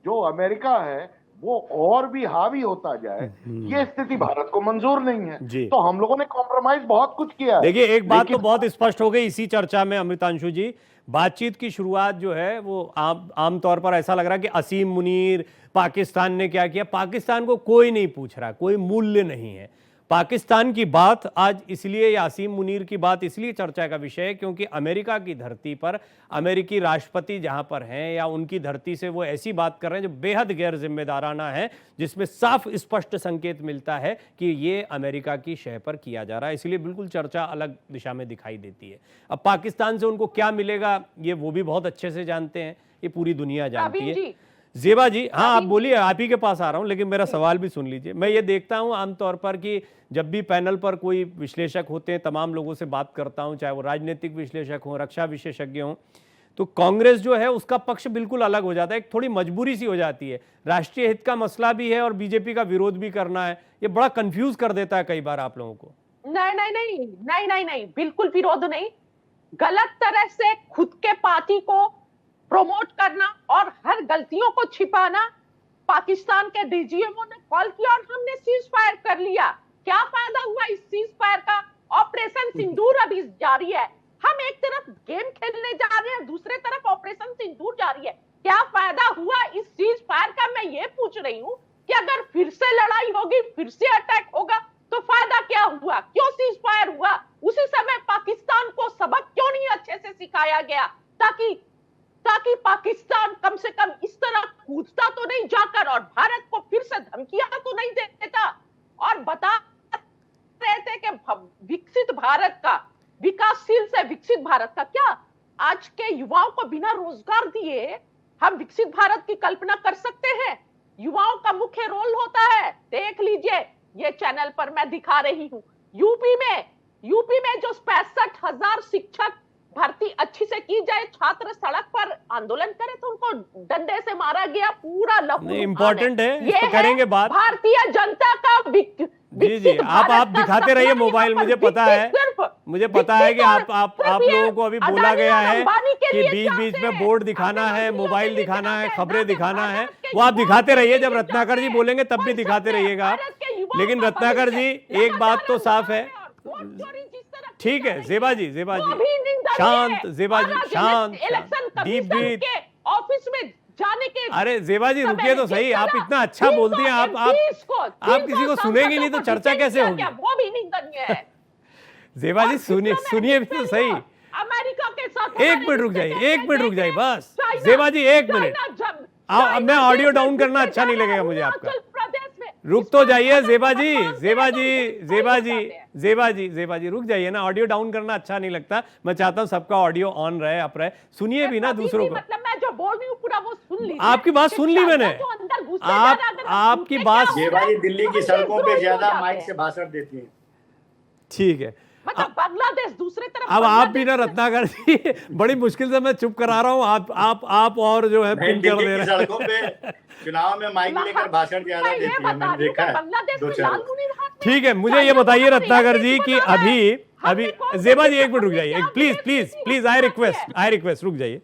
जो अमेरिका है वो और भी हावी होता जाए, ये स्थिति भारत को मंजूर नहीं है। तो हम लोगों ने कॉम्प्रोमाइज बहुत कुछ किया है। देखिए, एक बात तो बहुत स्पष्ट हो गई इसी चर्चा में अमृतांशु जी, बातचीत की शुरुआत जो है वो आमतौर पर ऐसा लग रहा है कि असीम मुनीर, पाकिस्तान ने क्या किया। पाकिस्तान को कोई नहीं पूछ रहा, कोई मूल्य नहीं है। पाकिस्तान की बात आज इसलिए, या असीम मुनीर की बात इसलिए चर्चा का विषय है क्योंकि अमेरिका की धरती पर अमेरिकी राष्ट्रपति जहां पर हैं, या उनकी धरती से वो ऐसी बात कर रहे हैं जो बेहद गैर जिम्मेदाराना है, जिसमें साफ स्पष्ट संकेत मिलता है कि ये अमेरिका की शह पर किया जा रहा है। इसलिए बिल्कुल चर्चा अलग दिशा में दिखाई देती है। अब पाकिस्तान से उनको क्या मिलेगा ये वो भी बहुत अच्छे से जानते हैं, ये पूरी दुनिया जानती है। जेबा जी, हाँ आप बोलिए, आप ही के पास आ रहा हूं, लेकिन मेरा सवाल भी सुन लीजिए। मैं ये देखता हूं आमतौर पर कि जब भी पैनल पर कोई विश्लेषक होते हैं, तमाम लोगों से बात करता हूं, चाहे वो राजनीतिक विश्लेषक हों, रक्षा विशेषज्ञ हों, तो कांग्रेस जो है उसका पक्ष बिल्कुल अलग हो जाता है। एक थोड़ी मजबूरी सी हो जाती है, राष्ट्रीय हित का मसला भी है और बीजेपी का विरोध भी करना है। ये बड़ा कंफ्यूज कर देता है कई बार आप लोगों को। नहीं, बिल्कुल विरोध नहीं। गलत तरह से खुद के पार्टी को प्रमोट करना और हर गलतियों को छिपाना। पाकिस्तान के डीजीएमओ ने कॉल किया और हमने सीज फायर कर लिया। क्या फायदा हुआ इस सीज फायर का? ऑपरेशन सिंदूर अभी जारी है। हम एक तरफ गेम खेलने जा रहे हैं, दूसरे तरफ ऑपरेशन सिंदूर जारी है। क्या फायदा हुआ इस सीज फायर का? मैं ये पूछ रही हूँ कि अगर फिर से लड़ाई होगी, फिर से अटैक होगा, तो फायदा क्या हुआ? क्यों सीज फायर हुआ? उसी समय पाकिस्तान को सबक क्यों नहीं अच्छे से सिखाया गया, ताकि पाकिस्तान कम से कम इस तरह कूदता तो नहीं जाकर और भारत को फिर से धमकियां तो नहीं देता। और बता रहे थे कि विकसित भारत का, विकासशील से विकसित भारत का, क्या आज के युवाओं को बिना रोजगार दिए हम विकसित भारत की कल्पना कर सकते हैं? युवाओं का मुख्य रोल होता है। देख लीजिए, ये चैनल पर मैं दिखा रही हूं, यूपी में जो 65,000 शिक्षक भर्ती अच्छी से की जाए, छात्र सड़क पर आंदोलन करे तो उनको डंडे से मारा गया। पूरा लहू इंपॉर्टेंट है, इस पे करेंगे बात। भारतीय जनता का जी आप दिखाते रहिए मोबाइल। मुझे पता है कि आप लोगों को अभी बोला गया है कि बीच में बोर्ड दिखाना है, मोबाइल दिखाना है, खबरें दिखाना है, वो आप दिखाते रहिए। जब रत्नाकर जी बोलेंगे तब भी दिखाते रहिएगा आप। लेकिन रत्नाकर जी, एक बात तो साफ है। ठीक है जेबा जी, शांत, जेबा जी शांत, डीप ब्रीथ। ऑफिस में जाने के, अरे जेबा जी रुकिए तो सही, आप इतना अच्छा बोलती हैं, आप किसी को सुनेंगे नहीं तो चर्चा कैसे होगी? वो भी निंदनीय है। जेबा जी सुनिए भी तो सही। अमेरिका के साथ एक मिनट रुक जाइए बस। जेबा जी एक मिनट, मैं ऑडियो डाउन करना अच्छा नहीं लगेगा मुझे आपका। रुक तो जाइए जेबा जी रुक जाइए ना, ऑडियो डाउन करना अच्छा नहीं लगता। मैं चाहता हूं सबका ऑडियो ऑन रहे, अप रहे, सुनिए भी ना दूसरों को। मतलब मैं जो बोल रही हूं पूरा वो सुन लीजिए। आपकी बात सुन ली मैंने, आपकी बात। जेबा जी दिल्ली की सड़कों पे ज्यादा माइक से भाषण देती हैं। ठीक है, मतलब बांग्लादेश दूसरे तरफ। अब आप भी ना रत्नाकर जी, बड़ी मुश्किल से मैं चुप करा रहा हूँ, आप और जो है पिन कर दे रहे हैं। सड़कों पे चुनाव में माइक लेकर भाषण ज्यादा देती है, मैंने देखा है। ठीक है, मुझे ये बताइए रत्नाकर जी कि अभी जेबा जी एक मिनट रुक जाइए, प्लीज आई रिक्वेस्ट रुक जाइए।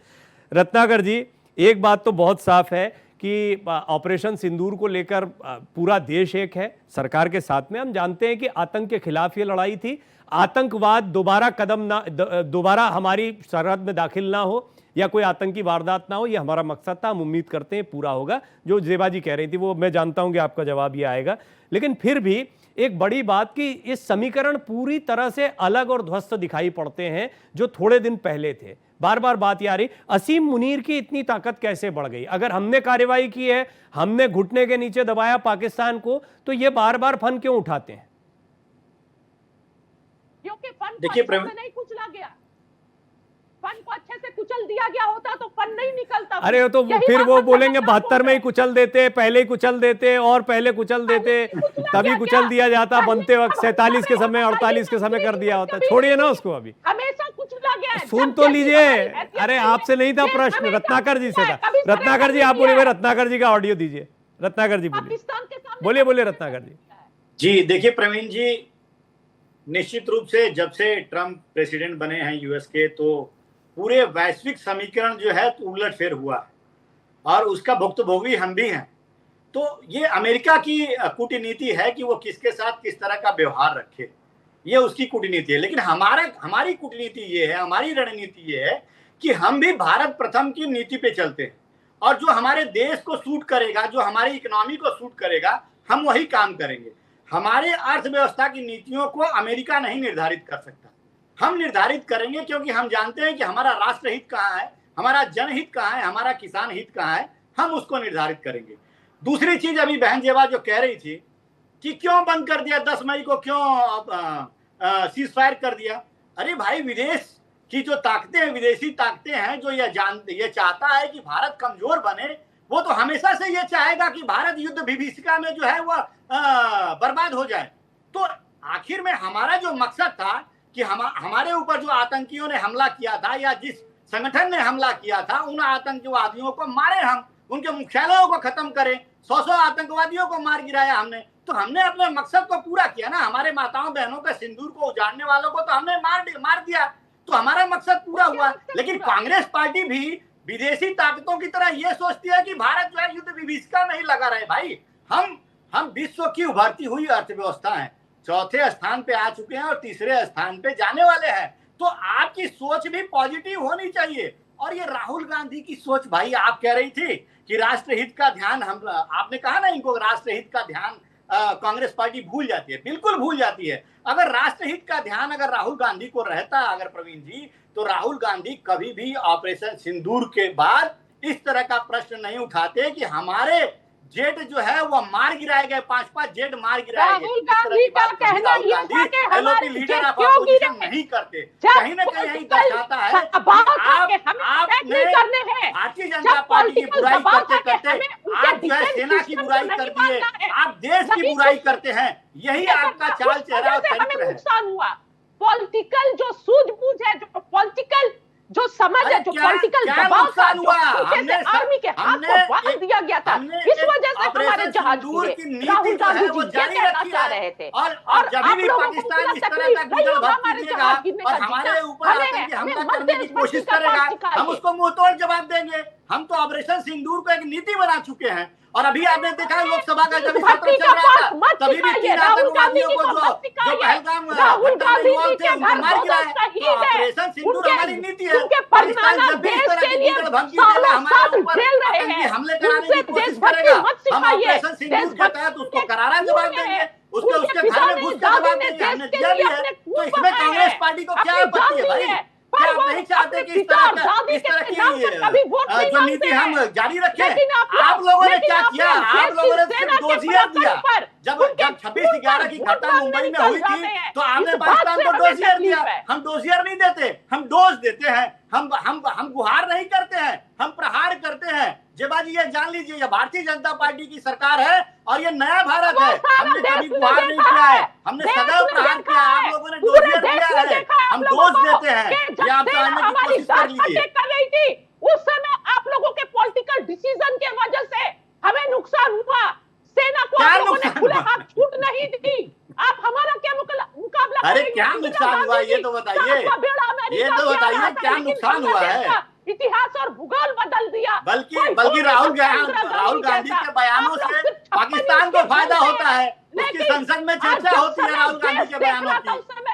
रत्नाकर जी, एक बात तो बहुत साफ है कि ऑपरेशन सिंदूर को लेकर पूरा देश एक है, सरकार के साथ में। हम जानते हैं कि आतंक के खिलाफ ये लड़ाई थी। आतंकवाद दोबारा हमारी सरहद में दाखिल ना हो, या कोई आतंकी वारदात ना हो, ये हमारा मकसद था। हम उम्मीद करते हैं पूरा होगा। जो जेबा जी कह रही थी वो मैं जानता हूं कि आपका जवाब ये आएगा। लेकिन फिर भी एक बड़ी बात कि इस समीकरण पूरी तरह से अलग और ध्वस्त दिखाई पड़ते हैं जो थोड़े दिन पहले थे। बार बार बात ये आ रही, असीम मुनीर की इतनी ताकत कैसे बढ़ गई? अगर हमने कार्रवाई की है, हमने घुटने के नीचे दबाया पाकिस्तान को, तो ये बार बार फन क्यों उठाते हैं? क्योंकि फन को नहीं कुचला गया, फन को अच्छे से कुचल दिया गया होता तो फन नहीं निकलता। अरे तो फिर वो बोलेंगे 72 में ही कुचल देते, पहले ही कुचल देते, और पहले कुचल देते, तभी कुचल दिया जाता बनते वक्त। 47 के समय 48 के समय कर दिया होता। छोड़िए ना उसको, अभी हमेशा कुचला गया। सुन तो लीजिए। अरे आपसे नहीं था प्रश्न, रत्नाकर जी से था। रत्नाकर जी आप बोलिए, रत्नाकर जी का ऑडियो दीजिए। रत्नाकर जी बोलिए रत्नाकर जी। जी देखिए प्रवीण जी, निश्चित रूप से जब से ट्रंप प्रेसिडेंट बने हैं यूएस के, तो पूरे वैश्विक समीकरण जो है तो उलटफेर हुआ और उसका भुक्तभोगी हम भी हैं। तो ये अमेरिका की कूटनीति है कि वो किसके साथ किस तरह का व्यवहार रखे, ये उसकी कूटनीति है। लेकिन हमारी कूटनीति ये है, हमारी रणनीति ये है कि हम भी भारत प्रथम की नीति पे चलते हैं और जो हमारे देश को सूट करेगा, जो हमारी इकोनॉमी को सूट करेगा, हम वही काम करेंगे। हमारे अर्थव्यवस्था की नीतियों को अमेरिका नहीं निर्धारित कर सकता, हम निर्धारित करेंगे, क्योंकि हम जानते हैं कि हमारा राष्ट्र हित कहाँ है, हमारा जनहित कहाँ है, हमारा किसान हित कहाँ है, हम उसको निर्धारित करेंगे। दूसरी चीज अभी बहन जेवा जो कह रही थी कि क्यों बंद कर दिया, 10 मई को क्यों सीज फायर कर दिया। अरे भाई, विदेश की जो ताकतें हैं, विदेशी ताकतें हैं, जो ये चाहता है कि भारत कमजोर बने, वो तो हमेशा से ये चाहेगा कि भारत युद्ध विभीषिका में जो है वह बर्बाद हो जाए। तो आखिर में हमारा जो मकसद था कि हमारे ऊपर जो आतंकियों ने हमला किया था या जिस संगठन ने हमला किया था, उन आतंकवादियों को मारे, हम उनके मुख्यालयों को खत्म करें। 100 आतंकवादियों को मार गिराया हमने, तो हमने अपने मकसद को पूरा किया ना। हमारे माताओं बहनों का सिंदूर को उजाड़ने वालों को तो हमने मार दिया, तो हमारा मकसद पूरा हुआ। लेकिन कांग्रेस पार्टी भी विदेशी ताकतों की तरह ये सोचती है कि भारत जो है युद्ध विभीषिका में ही लगा रहे। भाई, हम विश्व की उभरती हुई अर्थव्यवस्था है, चौथे स्थान पे आ चुके हैं और तीसरे स्थान पे जाने वाले हैं। तो आपकी सोच भी पॉजिटिव होनी चाहिए। और ये राहुल गांधी की सोच, भाई आप कह रही थी कि राष्ट्रहित का ध्यान, आपने कहा ना इनको राष्ट्रहित का ध्यान कांग्रेस पार्टी भूल जाती है। बिल्कुल भूल जाती है। अगर राष्ट्रहित का ध्यान अगर राहुल गांधी को रहता, अगर प्रवीण जी, तो राहुल गांधी कभी भी ऑपरेशन सिंदूर के बाद इस तरह का प्रश्न नहीं उठाते कि हमारे जेट जो है वो मार गिराए गए, 5-5 जेट मार गिराए गए। राहुल गांधी का कहना ये था कि हमारे लीडर ऑफ अपोजिशन नहीं करते, कहीं ना कहीं दर्शाता है कि आपने भारतीय जनता पार्टी की बुराई करते करते आप जो है सेना की बुराई कर दिए, आप देश की बुराई करते हैं। यही आपका चाल चेहरा और चरित्र है। नुकसान हुआ, पॉलिटिकल जो सूझबूझ है, जो पॉलिटिकल जो समझ है, जो पॉलिटिकल दबाव था, आर्मी के हाथ को बांध दिया गया था, इस वजह से हमारे जहाज राहुल गांधी जी जारी रखा रहे थे। और जब भी पाकिस्तान इस तरह का गुजर हमारे जहाज गिरने का हमारे ऊपर आतंकी हमला करने की कोशिश करेगा, हम उसको मुंहतोड़ जवाब देंगे। हम तो ऑपरेशन सिंदूर को एक नीति बना चुके हैं। और अभी आपने देखा है लोकसभा का जब सत्र चल रहा था, तभी भी 3 आतंकवादियों को जो पहलगाम थे उनको मार गिराया। तो ऑपरेशन सिंदूर हमारी नीति है। पाकिस्तान जब भी इस तरह की धमकी देगा, हमारे ऊपर आतंकी हमले कराने की कोशिश करेगा, हम ऑपरेशन सिंदूर के तहत उसको करारा जवाब देंगे, उसके घर में घुस कर जवाब देंगे। हमने दिया भी है। तो इसमें कांग्रेस पार्टी को क्या आपत्ति है भाई? क्या आप नहीं चाहते कि इस तरह की जो नीति हम जारी रखें? आप लोगों ने क्या किया? आप लोगों ने सिर्फ डोजियर दिया। जब 26/11 की घटना मुंबई में हुई थी, तो आपने पाकिस्तान को डोजियर दिया। हम डोजियर नहीं देते, हम डोज देते हैं। हम गुहार नहीं करते हैं, हम प्रहार करते हैं। जेबाजी ये जान लीजिए, ये भारतीय जनता पार्टी की सरकार है और ये नया भारत है। हमने कभी गुहार नहीं किया है, हमने सदैव प्रहार किया। आप लोगों ने डोजियर दिया है, हम डोज देते हैं। ये आप जानने की कोशिश कर लीजिए। उस समय आप लोगों के पॉलिटिकल डिसीजन के वजह से हमें नुकसान हुआ। सेना को आप लोगों ने खुले हाथ छूट नहीं दी। आप हमारा क्या मुकाबला? अरे क्या नुकसान हुआ ये तो बताइए, ये तो बताइए क्या नुकसान हुआ है? इतिहास और भूगोल बदल दिया। बल्कि राहुल गांधी के बयानों से पाकिस्तान को फायदा होता है, उसकी संसद में चर्चा होती है राहुल गांधी के बयानों की।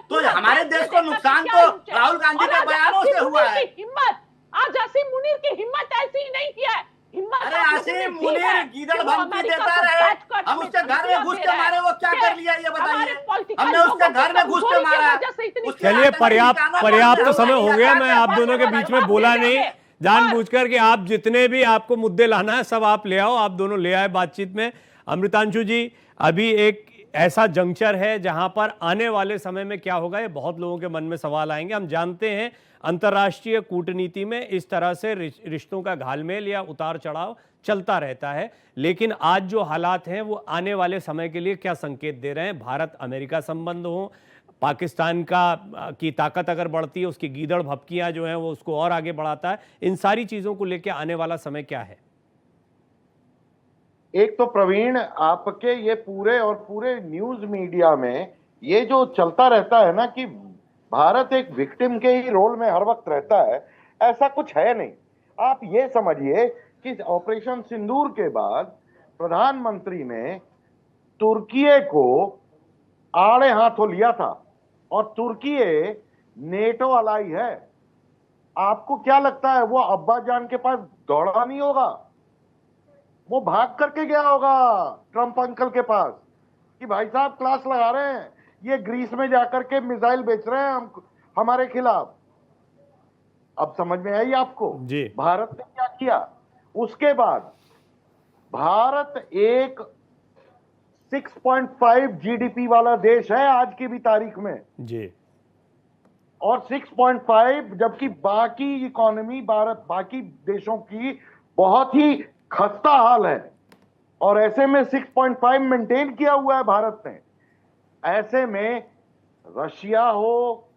तो हमारे देश को नुकसान तो राहुल गांधी के बयानों से हुआ है। हिम्मत आज आसिम मुनीर की हिम्मत ऐसी ही नहीं किया है। अरे आसिम मुनीर गीदड़ धमकी देता रहे, हम उसके घर में घुस के मारे, वो क्या कर लिया ये बताइए? हमने उसके घर में घुस के मारा। चलिए, पर्याप्त समय हो गया। मैं आप दोनों के बीच में बोला नहीं, जानबूझकर कि आप जितने भी आपको मुद्दे लाना है सब आप ले आओ। आप दोनों ले आए बातचीत में। अमृतांशु जी, अभी एक ऐसा जंक्चर है जहां पर आने वाले समय में क्या होगा, ये बहुत लोगों के मन में सवाल आएंगे। हम जानते हैं अंतर्राष्ट्रीय कूटनीति में इस तरह से रिश्तों का घालमेल या उतार चढ़ाव चलता रहता है, लेकिन आज जो हालात हैं वो आने वाले समय के लिए क्या संकेत दे रहे हैं? भारत अमेरिका संबंध हो, पाकिस्तान की ताकत अगर बढ़ती है, उसकी गीदड़ भपकियां जो हैं वो उसको और आगे बढ़ाता है। इन सारी चीजों को लेकर आने वाला समय क्या है? एक तो प्रवीण, आपके ये पूरे न्यूज मीडिया में ये जो चलता रहता है ना कि भारत एक विक्टिम के ही रोल में हर वक्त रहता है, ऐसा कुछ है नहीं। आप ये समझिए कि ऑपरेशन सिंदूर के बाद प्रधानमंत्री ने तुर्की को आड़े हाथों लिया था, और तुर्की नेटो अलाई है। आपको क्या लगता है वो अब्बा जान के पास दौड़ा नहीं होगा? वो भाग करके गया होगा ट्रंप अंकल के पास कि भाई साहब क्लास लगा रहे हैं, ये ग्रीस में जाकर के मिसाइल बेच रहे हैं हम हमारे खिलाफ। अब समझ में आई आपको जी। भारत ने क्या किया? उसके बाद भारत एक 6.5 जीडीपी वाला देश है आज की भी तारीख में, जी। और 6.5 जबकि बाकी इकोनॉमी बाकी देशों की बहुत ही खस्ता हाल है, और ऐसे में 6.5 मेंटेन किया हुआ है भारत ने। ऐसे में रशिया हो,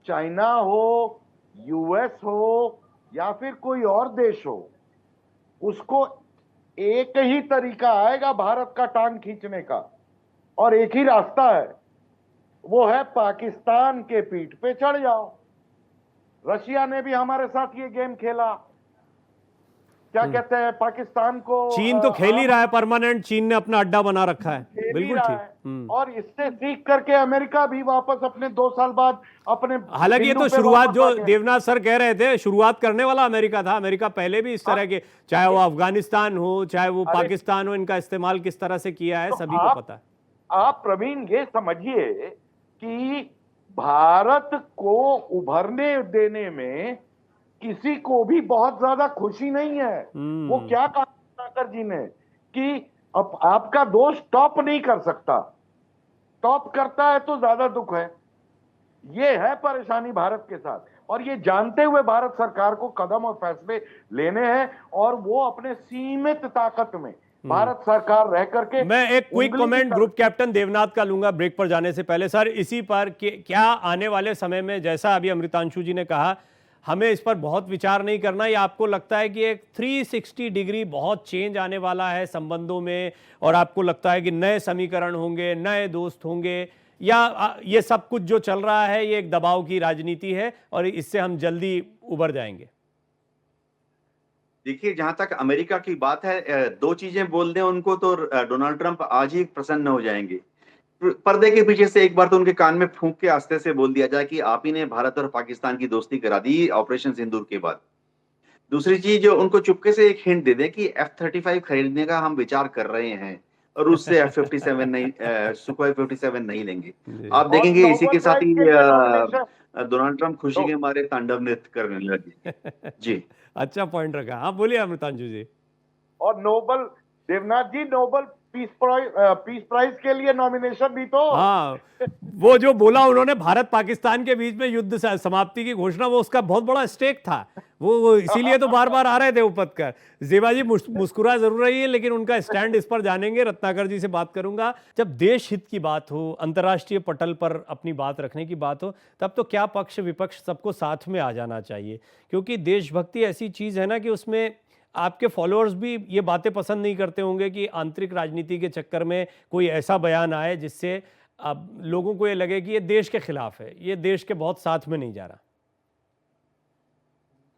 चाइना हो, यूएस हो या फिर कोई और देश हो, उसको एक ही तरीका आएगा भारत का टांग खींचने का, और एक ही रास्ता है, वो है पाकिस्तान के पीठ पे चढ़ जाओ। रशिया ने भी हमारे साथ ये गेम खेला, क्या कहते हैं, पाकिस्तान को चीन तो खेल ही रहा है परमानेंट, चीन ने अपना अड्डा बना रखा है। खेल ही बिल्कुल रहा ठीक। है। और इससे सीख करके अमेरिका भी वापस अपने 2 साल बाद अपने हालांकि ये बिंदु तो पे शुरुआत वापस जो आ गए। देवनाथ सर कह रहे थे, शुरुआत करने वाला अमेरिका था। अमेरिका पहले भी इस तरह के, चाहे वो अफगानिस्तान हो चाहे वो पाकिस्तान हो, इनका इस्तेमाल किस तरह से किया है तो सभी को पता है। आप प्रवीण ये समझिए कि भारत को उभरने देने में किसी को भी बहुत ज्यादा खुशी नहीं है। वो क्या कहा साकर जी ने कि अब आपका दोस्त टॉप नहीं कर सकता, टॉप करता है तो ज्यादा दुख है। ये है परेशानी भारत के साथ, और ये जानते हुए भारत सरकार को कदम और फैसले लेने हैं, और वो अपने सीमित ताकत में भारत सरकार रह करके। मैं एक क्विक उंगली की कमेंट ग्रुप कैप्टन देवनाथ का लूंगा ब्रेक पर जाने से पहले। सर, इसी पर क्या आने वाले समय में, जैसा अभी अमृतांशु जी ने कहा, हमें इस पर बहुत विचार नहीं करना, या आपको लगता है कि एक 360 डिग्री बहुत चेंज आने वाला है संबंधों में, और आपको लगता है कि नए समीकरण होंगे, नए दोस्त होंगे, या ये सब कुछ जो चल रहा है ये एक दबाव की राजनीति है और इससे हम जल्दी उबर जाएंगे? देखिए, जहां तक अमेरिका की बात है, 2 चीजें बोल दें उनको तो डोनाल्ड ट्रंप आज ही प्रसन्न हो जाएंगे। पर्दे के पीछे से एक बार तो उनके कान में फूंक के आस्ते से बोल दिया जाए कि आप ही ने भारत और पाकिस्तान की दोस्ती करा दी ऑपरेशन सिंदूर के बाद। दूसरी चीज, जो उनको चुपके से एक हिंट दे दें कि F-35 खरीदने का हम विचार कर रहे हैं, और उससे F-57 नहीं, सुखोई 57 नहीं लेंगे। आप देखेंगे इसी के साथ ही डोनाल्ड ट्रंप खुशी के मारे तांडव नृत्य करने लगे। जी, अच्छा पॉइंट रखा। हाँ, बोलिए अमृतांशु जी। और नोबल, देवनाथ जी, नोबल पीस प्राइज के लिए नॉमिनेशन भी तो। हाँ, वो जो बोला उन्होंने भारत पाकिस्तान के बीच में युद्ध समाप्ति की घोषणा, वो उसका बहुत बड़ा स्टेक था। वो इसीलिए तो बार बार आ रहे थे उपद कर। जेबा जी मुस्कुरा जरूर रही है, लेकिन उनका स्टैंड इस पर जानेंगे। रत्नाकर जी से बात करूंगा। जब देश हित की बात हो, अंतर्राष्ट्रीय पटल पर अपनी बात रखने की बात हो, तब तो क्या पक्ष विपक्ष सबको साथ में आ जाना चाहिए, क्योंकि देशभक्ति ऐसी चीज है ना कि उसमें आपके फॉलोअर्स भी ये बातें पसंद नहीं करते होंगे कि आंतरिक राजनीति के चक्कर में कोई ऐसा बयान आए जिससे अब लोगों को ये लगे कि ये देश के खिलाफ है, ये देश के बहुत साथ में नहीं जा रहा।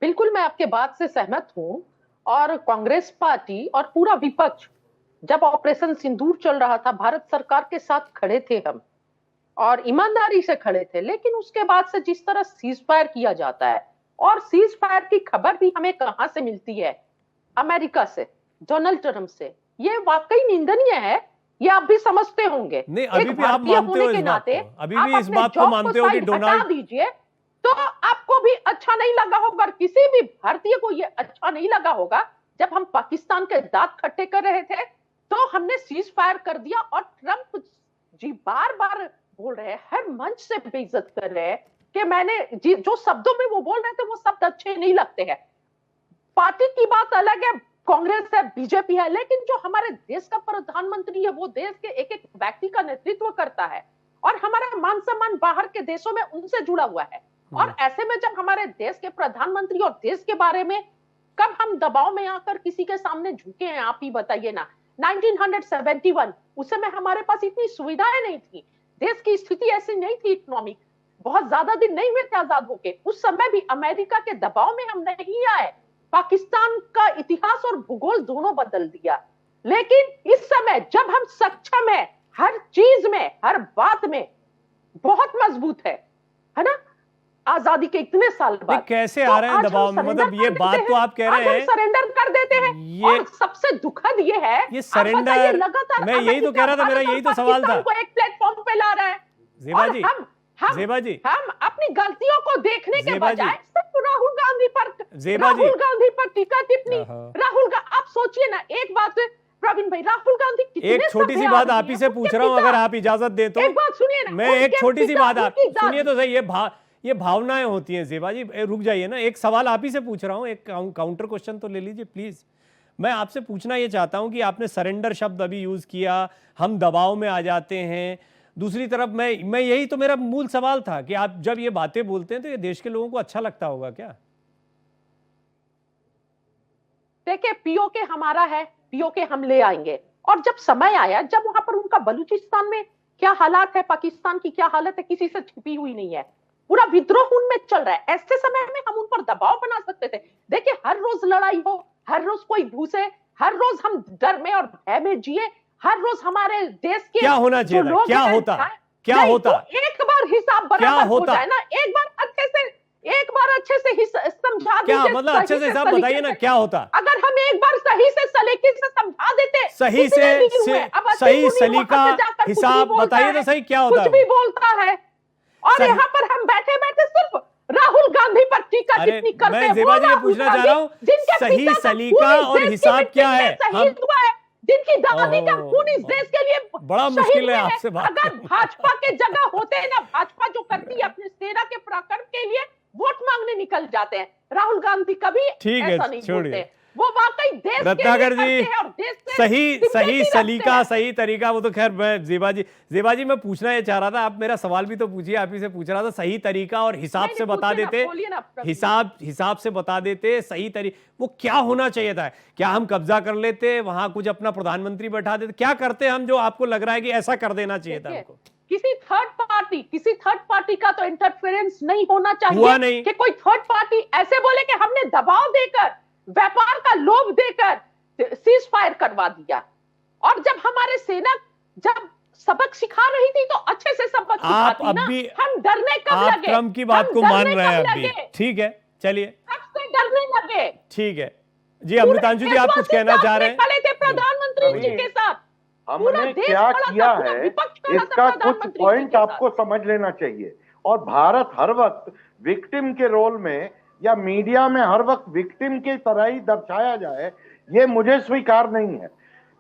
बिल्कुल, मैं आपके बात से सहमत हूं। और कांग्रेस पार्टी और पूरा विपक्ष, जब ऑपरेशन सिंदूर चल रहा था, भारत सरकार के साथ खड़े थे हम, और ईमानदारी से खड़े थे। लेकिन उसके बाद से जिस तरह सीज फायर किया जाता है, और सीज फायर की खबर भी हमें कहां से मिलती है? अमेरिका से, डोनाल्ड ट्रंप से। ये वाकई निंदनीय है, ये आप भी समझते होंगे। नहीं, अभी भी आप मानते हो इस बात को? अभी भी इस बात को मानते हो कि डोनाल्ड, दीजिए तो आपको भी अच्छा नहीं लगा होगा, और किसी भी भारतीय को ये अच्छा नहीं लगा होगा। जब हम पाकिस्तान के दांत खट्टे कर रहे थे तो हमने सीज फायर कर दिया, और ट्रंप जी बार बार बोल रहे हैं, हर मंच से बेइज्जत कर रहे हैं कि मैंने जो शब्दों में वो बोल रहे थे वो शब्द अच्छे नहीं लगते हैं। पार्टी की बात अलग है, कांग्रेस है, बीजेपी है, लेकिन जो हमारे देश का प्रधानमंत्री है, वो देश के एक एक व्यक्ति का नेतृत्व करता है, और हमारा मान सम्मान बाहर के देशों में उनसे जुड़ा हुआ है। और ऐसे में जब हमारे देश के प्रधानमंत्री और देश के बारे में कब हम दबाव में आकर किसी के सामने झुके हैं, आप ही बताइए ना। 1971 उस समय हमारे पास इतनी सुविधाएं नहीं थी, देश की स्थिति ऐसी नहीं थी, इकोनॉमिक बहुत ज्यादा दिन नहीं हुए थे आजाद होके। उस समय भी अमेरिका के दबाव में हम नहीं आए। पाकिस्तान का इतिहास और भूगोल दोनों बदल दिया। लेकिन इस समय जब हम सक्षम है, हर चीज में, हर बात में बहुत मजबूत है ना, आजादी के इतने साल नहीं, बाद। कैसे तो आ रहे हैं आज हम दबाव में? surrender मतलब ये कर बात देते तो हैं, आप कह आज रहे हम हैं सरेंडर कर देते हैं। ये और सबसे दुखद ये है, ये आप बताइए, सरेंडर, लगातार मैं यही तो कह रहा था, मेरा भारत और यही तो सवाल था। पाकिस्तान को एक प्लेटफॉर्म पे ला रहा है। ज़ेबा और जी, हम ज़ेबा जी, हम अपनी गलतियों को देखने के ज़ेबा जी, बजाय सिर्फ राहुल गांधी पर ज़ेबा जी, टीका टिप्पणी। आप सोचिए ना, एक बात प्रवीण भाई, राहुल गांधी कितने एक छोटी सी सभ्य बात आदमी आप ही हैं, से उनके पूछ रहा हूं, पिता- अगर आप इजाजत दे तो। एक बात सुनिए ना, मैं एक उनके छोटी सी पिता, बात, आप उनकी दादी- सुनिए तो सही, ये भावनाएं होती हैं ज़ेबा जी, रुक जाइए ना, एक सवाल आप ही से पूछ रहा हूं, एक काउंटर क्वेश्चन तो ले लीजिए प्लीज। मैं आपसे पूछना ये चाहता हूं कि आपने सरेंडर शब्द अभी यूज किया, हम दबाव में आ जाते हैं। दूसरी तरफ मैं यही तो मेरा मूल सवाल था कि आप जब ये बातें बोलते हैं तो ये देश के लोगों को अच्छा लगता होगा क्या? देखिए, पीओके हमारा है, पीओके हम ले आएंगे। और जब समय आया, जब वहां पर उनका बलूचिस्तान में क्या हालात है, पाकिस्तान की क्या हालत है, किसी से छिपी हुई नहीं है, पूरा विद्रोह उनमें चल रहा है। ऐसे समय में हम उन पर दबाव बना सकते थे। देखिए, हर रोज लड़ाई हो, हर रोज कोई घुसे, हर रोज हम डर में और भय में जिए, हर रोज हमारे देश के क्या होना चाहिए था? क्या होता? क्या नहीं, होता? तो एक बार हिसाब क्या बराबर हो होता? जाए ना, एक बार अच्छे से समझा क्या दीजिए, मतलब सही अच्छे से हिसाब सलीके बताइए ना, से। क्या होता? अगर हम एक बार सही से सलीके से समझा देते, सही कितने से दिन हुए? अब असीम सही मुनीर सलीका वहां पे जाकर कुछ भी हिसाब बोलता बताइए तो है, सही, क्या होता कुछ भी बोलता है। और सही- यहाँ पर हम बैठे बैठे सिर्फ राहुल गांधी पर टीका अरे टिप्पणी करते मैं हैं। ज़ेबा वो जी ये राहुल पूछना चाह गांधी रहा हूं, जिनके सही पिता का सलीका खून इस और देश की हिसाब मिट्टी क्या में है? शहीद हुआ है, जिनकी दादी का ओह, खून इस देश के लिए बड़ा शहीद मुश्किल है हुए आपसे बात अगर करना। भाजपा के जगह होते हैं ना, भाजपा जो करती है अपने सेना के पराक्रम के लिए वोट मांगने निकल जाते हैं। राहुल गांधी कभी ठीक है, ऐसा नहीं छोड़िए। बोलते। वो वाकई देश के लिए रत्नाकर करते जी, हैं और देश से सही sympathy रखते सलीका, हैं। सही तरीका, वो तो खैर मैं ज़ेबा जी मैं पूछना ये चाह रहा था, आप मेरा सवाल भी तो पूछिए, आप ही से पूछ रहा था, सही तरीका और हिसाब नहीं, से नहीं, बता पूछिए ना, देते, बोलिए ना, प्रवीण। हिसाब से बता देते, सही तरीका वो क्या होना चाहिए था? क्या हम कब्जा कर लेते, वहां कुछ अपना प्रधानमंत्री बैठा देते, क्या करते हम जो आपको लग रहा है कि ऐसा कर देना चाहिए था देखिए, हमको? किसी थर्ड पार्टी का तो इंटरफेरेंस नहीं होना चाहिए। हुआ नहीं। कि कोई थर्ड पार्टी ऐसे बोले कि हमने दबाव देकर, व्यापार का लोभ देकर सीज फायर करवा दिया। और जब हमारे सेना जब सबक सिखा रही थी तो अच्छे से सबक आप सिखाती अब ना। भी हम डरने कब आप लगे? ट्रम्प की बात हम को मान डरने रहे हैं कब अब भी, लगे? ठीक है, चलिए, कब से डरने लगे? ठीक है जी। अमृतांशु जी, आप कुछ कहना चाह रहे हैं? खड़े थे प्रधानमंत्री जी के साथ। पूरा हमने देश क्या खड़ा था, किया पूरा है विपक्ष खड़ा था इसका कुछ प्रधानमंत्री जी पॉइंट के साथ। आपको समझ लेना चाहिए। और भारत हर वक्त विक्टिम के रोल में या मीडिया में हर वक्त विक्टिम की तरह ही दर्शाया जाए, ये मुझे स्वीकार नहीं है।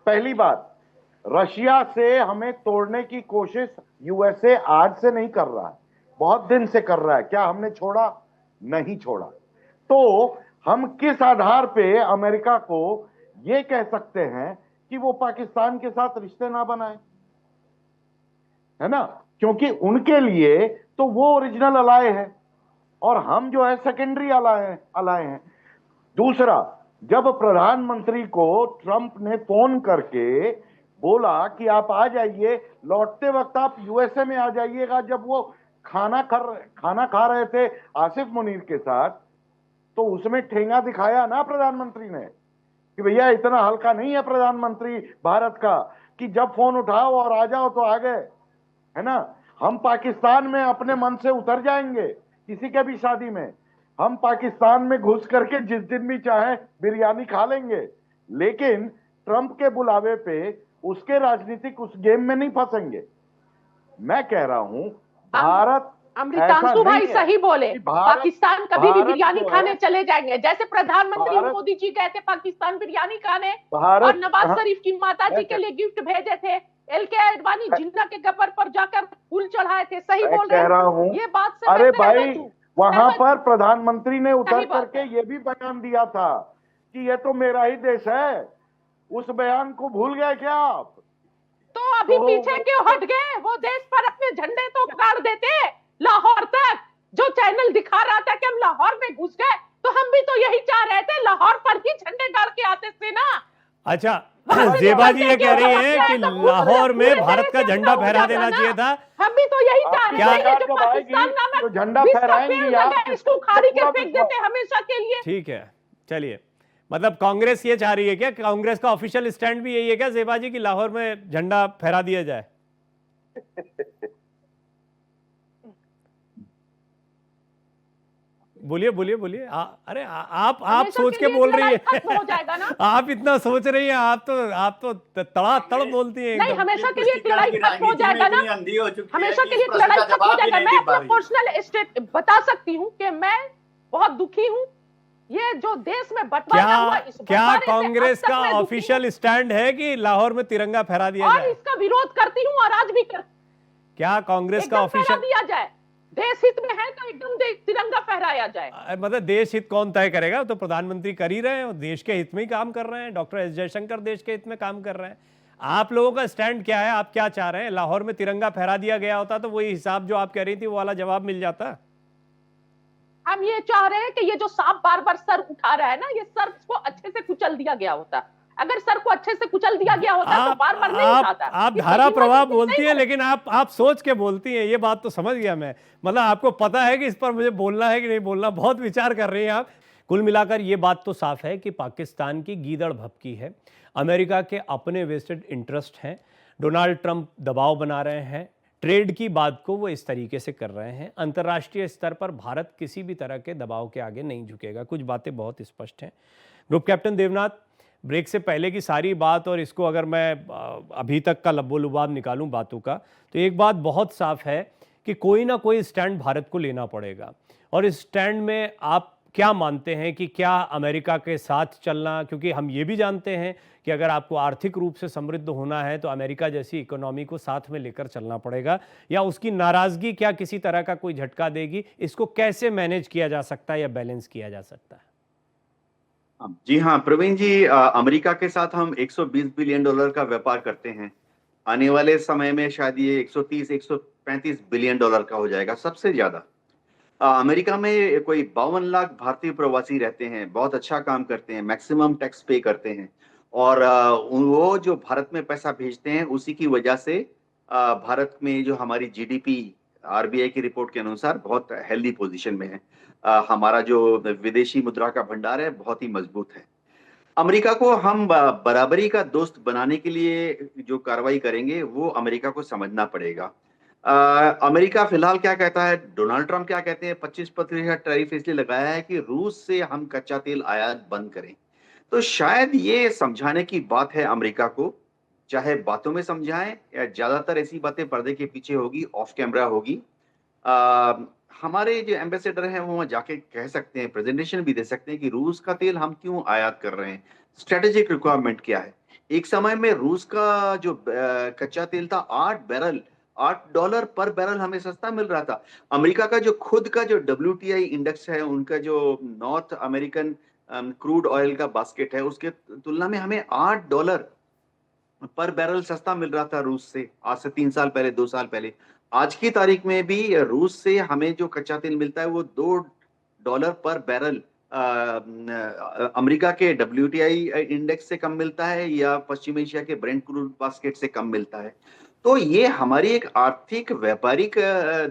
पहली बात, रशिया से हमें तोड़ने की कोशिश यूएसए आज से नहीं कर रहा है, बहुत दिन से कर रहा है। क्या हमने छोड़ा? नहीं छोड़ा। तो हम किस आधार पे अमेरिका को ये कह सकते हैं कि वो पाकिस्तान के साथ रिश्ते ना बनाए? है ना, क्योंकि उनके लिए तो वो ओरिजिनल अलाय है और हम जो है सेकेंडरी अलाय हैं। दूसरा, जब प्रधानमंत्री को ट्रंप ने फोन करके बोला कि आप आ जाइए, लौटते वक्त आप यूएसए में आ जाइएगा, जब वो खाना खा रहे थे आसिफ मुनीर के साथ, तो उसमें ठेंगा दिखाया ना प्रधानमंत्री ने कि भैया इतना हल्का नहीं है प्रधानमंत्री भारत का कि जब फोन उठाओ और आ जाओ तो आ गए। है ना, हम पाकिस्तान में अपने मन से उतर जाएंगे, किसी के भी शादी में हम पाकिस्तान में घुस करके जिस दिन भी चाहे बिरयानी खा लेंगे, लेकिन ट्रंप के बुलावे पे उसके राजनीतिक उस गेम में नहीं फंसेंगे। मैं कह रहा हूं भारत अमृतांशु भाई सही बोले, पाकिस्तान कभी भी बिरयानी खाने है, चले जाएंगे। जैसे प्रधानमंत्री भारत- मोदी जी गए थे पाकिस्तान बिरयानी खाने, भारत- और नवाज हाँ, शरीफ की माता जी के लिए गिफ्ट भेजे थे। एलके आडवाणी जिन्ना के कब्र पर जाकर फूल चढ़ाए थे। सही मैं बोल रहे कह रहा हूं, ये बात से अरे मैं भाई सहमत हूं। वहां सहमत पर प्रधानमंत्री ने उतर सही बात करके है। ये भी बयान दिया था कि ये तो मेरा ही देश है। उस बयान को भूल गए क्या आप? तो अभी तो पीछे क्यों हट गए? वो देश पर अपने झंडे तो गाड़ देते लाहौर तक। जो चैनल दिखा रहा था कि हम लाहौर में घुस गए, तो हम भी तो यही चाह रहे थे, लाहौर पर ही झंडे गाड़ के आते थे ना। अच्छा, ज़ेबा जी ये कह रही हैं कि लाहौर में भारत का झंडा फहरा देना चाहिए था। हम भी तो यही चाह रहे क्या- थे। जो पाकिस्तान नामक तो झंडा विश्व का फहराएंगी पेड़ आप, लगा, इसको उखाड़ी के पूरा फेंक विश्व- देते हमेशा के लिए। ठीक है, चलिए, मतलब कांग्रेस ये चाह रही है क्या? कांग्रेस का ऑफिशियल स्टैंड भी यही है क्या ज़ेबा जी, कि लाहौर में झंडा फहरा दिया जाए? बोलिए बोलिए बोलिए। अरे आप हमेशा सोच के के लिए बोल रही लड़ाई है। खत्म हो जाएगा ना। आप इतना सोच रही हैं, आप तो तड़ातड़ बोलती हैं नहीं, एकदम। हमेशा के लिए पुस्तिका लड़ाई की खत्म हो राजनीति में जाएगा ना। इतनी अंधी हो चुकी है हमेशा कि के इस लिए प्रश्न लड़ाई का खत्म हो जवाब भी जाएगा। नहीं मैं मिल अपना पा रही है। पर्सनल स्टेट बता सकती हूँ कि मैं बहुत दुखी हूँ। ये जो देश में बंटवारा क्या हुआ, इस क्या बंटवारे से अब कांग्रेस तक का मैं दुखी हूँ ऑफिशियल स्टैंड है कि लाहौर में तिरंगा फहरा दिया और जाए? इसका विरोध करती हूँ और आज भी कर क्या कांग्रेस का एकदम फहरा ऑफिशियल, दिया जाए। देश हित में है तो एकदम तिरंगा फहराया जाए। मतलब देश हित कौन तय करेगा? तो प्रधानमंत्री कर ही रहे हैं, और देश के हित में ही काम कर रहे हैं। डॉक्टर एस जयशंकर देश के हित में काम कर रहे हैं। आप लोगों का स्टैंड क्या है? आप क्या चाह रहे हैं? लाहौर में तिरंगा फहरा दिया गया होता तो वही हिसाब जो आप कह रही थी वो वाला जवाब मिल जाता। हम ये चाह रहे हैं कि ये जो सांप बार बार सर उठा रहा है ना, ये सर को अच्छे से कुचल दिया गया होता। अगर सर को अच्छे से कुचल दिया गया होता तो बार बार नहीं उठाता। आप इसकी धारा प्रवाह हिम्मत बोलती नहीं है, है। लेकिन आप सोच के बोलती हैं। ये बात तो समझ गया मैं। मतलब आपको पता है कि इस पर मुझे बोलना है कि नहीं बोलना। बहुत विचार कर रही हैं आप। कुल मिलाकर ये बात तो साफ है कि पाकिस्तान की गीदड़ भभकी है। अमेरिका के अपने वेस्टेड इंटरेस्ट हैं। डोनाल्ड ट्रंप दबाव बना रहे हैं। ट्रेड की बात को वो इस तरीके से कर रहे हैं। अंतर्राष्ट्रीय स्तर पर भारत किसी भी तरह के दबाव के आगे नहीं झुकेगा। कुछ बातें बहुत स्पष्ट हैं। ग्रुप कैप्टन देवनाथ, ब्रेक से पहले की सारी बात और इसको अगर मैं अभी तक का लब्बो लुबाब निकालूं बातों का, तो एक बात बहुत साफ है कि कोई ना कोई स्टैंड भारत को लेना पड़ेगा। और इस स्टैंड में आप क्या मानते हैं कि क्या अमेरिका के साथ चलना, क्योंकि हम ये भी जानते हैं कि अगर आपको आर्थिक रूप से समृद्ध होना है तो अमेरिका जैसी इकोनॉमी को साथ में लेकर चलना पड़ेगा, या उसकी नाराज़गी क्या किसी तरह का कोई झटका देगी? इसको कैसे मैनेज किया जा सकता है या बैलेंस किया जा सकता है? जी हाँ प्रवीण जी, अमेरिका के साथ हम 120 बिलियन डॉलर का व्यापार करते हैं। आने वाले समय में शायद ये 130-135 बिलियन डॉलर का हो जाएगा, सबसे ज्यादा। अमेरिका में कोई 52 लाख भारतीय प्रवासी रहते हैं, बहुत अच्छा काम करते हैं, मैक्सिमम टैक्स पे करते हैं। और वो जो भारत में पैसा भेजते हैं उसी की वजह से भारत में जो हमारी जीडीपी आरबीआई की रिपोर्ट के अनुसार बहुत हेल्दी पोजीशन में है। हमारा जो विदेशी मुद्रा का भंडार है बहुत ही मजबूत है। अमेरिका को हम बराबरी का दोस्त बनाने के लिए जो कार्रवाई करेंगे वो अमेरिका को समझना पड़ेगा। अमेरिका फिलहाल क्या कहता है, डोनाल्ड ट्रंप क्या कहते हैं, 25% टैरिफ इसलिए लगाया है कि रूस से हम कच्चा तेल आयात बंद करें। तो शायद ये समझाने की बात है अमेरिका को, चाहे बातों में समझाएं या ज्यादातर ऐसी बातें पर्दे के पीछे होगी, ऑफ कैमरा होगी। हमारे जो एम्बेसडर हैं वो वहाँ जाके कह सकते हैं, प्रेजेंटेशन भी दे सकते हैं कि रूस का तेल हम क्यों आयात कर रहे हैं, स्ट्रेटेजिक रिक्वायरमेंट क्या है। एक समय में रूस का जो कच्चा तेल था, $8 पर बैरल हमें सस्ता मिल रहा था। अमेरिका का जो खुद का जो WTI इंडेक्स है, उनका जो नॉर्थ अमेरिकन क्रूड ऑयल का बास्केट है, उसके तुलना में हमें $8 पर बैरल सस्ता मिल रहा था रूस से, आज से 3 साल पहले, 2 साल पहले। आज की तारीख में भी रूस से हमें जो कच्चा तेल मिलता है वो $2 पर बैरल अमेरिका के WTI इंडेक्स से कम मिलता है या पश्चिम एशिया के ब्रेंट क्रूड बास्केट से कम मिलता है। तो ये हमारी एक आर्थिक व्यापारिक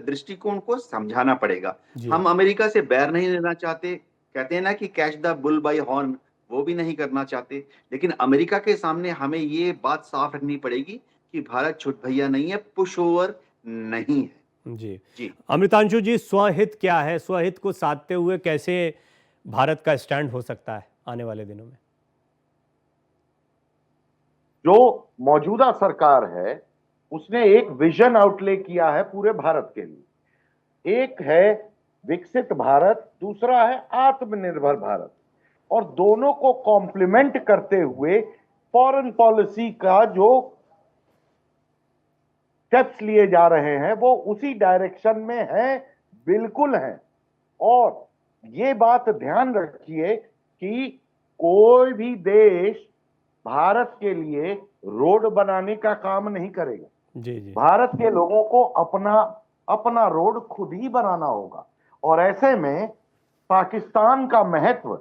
दृष्टिकोण को समझाना पड़ेगा। जी। हम अमेरिका से बैर नहीं लेना चाहते, कहते हैं ना कि catch the bull bye horn, वो भी नहीं करना चाहते। लेकिन अमेरिका के सामने हमें ये बात साफ रखनी पड़ेगी कि भारत छुट भैया नहीं है, पुश ओवर नहीं है। जी जी अमृतांशु जी, स्वहित क्या है? स्वहित को साधते हुए कैसे भारत का स्टैंड हो सकता है आने वाले दिनों में? जो मौजूदा सरकार है उसने एक विजन आउटले किया है पूरे भारत के लिए। एक है विकसित भारत, दूसरा है आत्मनिर्भर भारत, और दोनों को कॉम्प्लीमेंट करते हुए फॉरेन पॉलिसी का जो स्टेप्स लिए जा रहे हैं वो उसी डायरेक्शन में हैं, बिल्कुल हैं। और ये बात ध्यान रखिए कि कोई भी देश भारत के लिए रोड बनाने का काम नहीं करेगा। जी जी। भारत के लोगों को अपना रोड खुद ही बनाना होगा। और ऐसे में पाकिस्तान का महत्व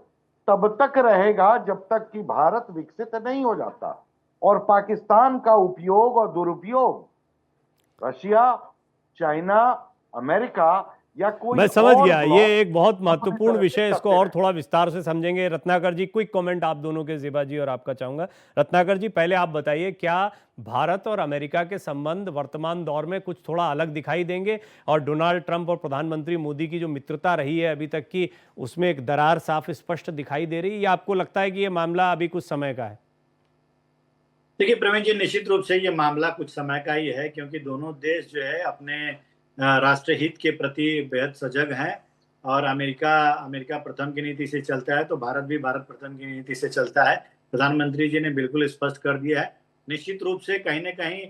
तब तक रहेगा जब तक कि भारत विकसित नहीं हो जाता। और पाकिस्तान का उपयोग और दुरुपयोग रशिया, चाइना, अमेरिका या कोई मैं समझ और गया, ब्लॉक ये एक बहुत अपनी महत्वपूर्ण तरफ से विषय है, इसको करते और रहे। थोड़ा विस्तार से समझेंगे। रत्नाकर जी, क्विक कमेंट आप दोनों के, ज़ेबा जी और आपका चाहूंगा। रत्नाकर जी, पहले आप बताइए, क्या भारत और अमेरिका के संबंध वर्तमान दौर में कुछ थोड़ा अलग दिखाई देंगे, और डोनाल्ड ट्रंप और प्रधानमंत्री मोदी की जो मित्रता रही है अभी तक की, उसमें एक दरार साफ स्पष्ट दिखाई दे रही है, या आपको लगता है कि ये मामला अभी कुछ समय का है? देखिए प्रवीण जी, निश्चित रूप से ये मामला कुछ समय का ही है, क्योंकि दोनों देश जो है अपने राष्ट्र हित के प्रति बेहद सजग हैं। और अमेरिका अमेरिका प्रथम की नीति से चलता है, तो भारत भी भारत प्रथम की नीति से चलता है। प्रधानमंत्री जी ने बिल्कुल स्पष्ट कर दिया है। निश्चित रूप से कहीं न कहीं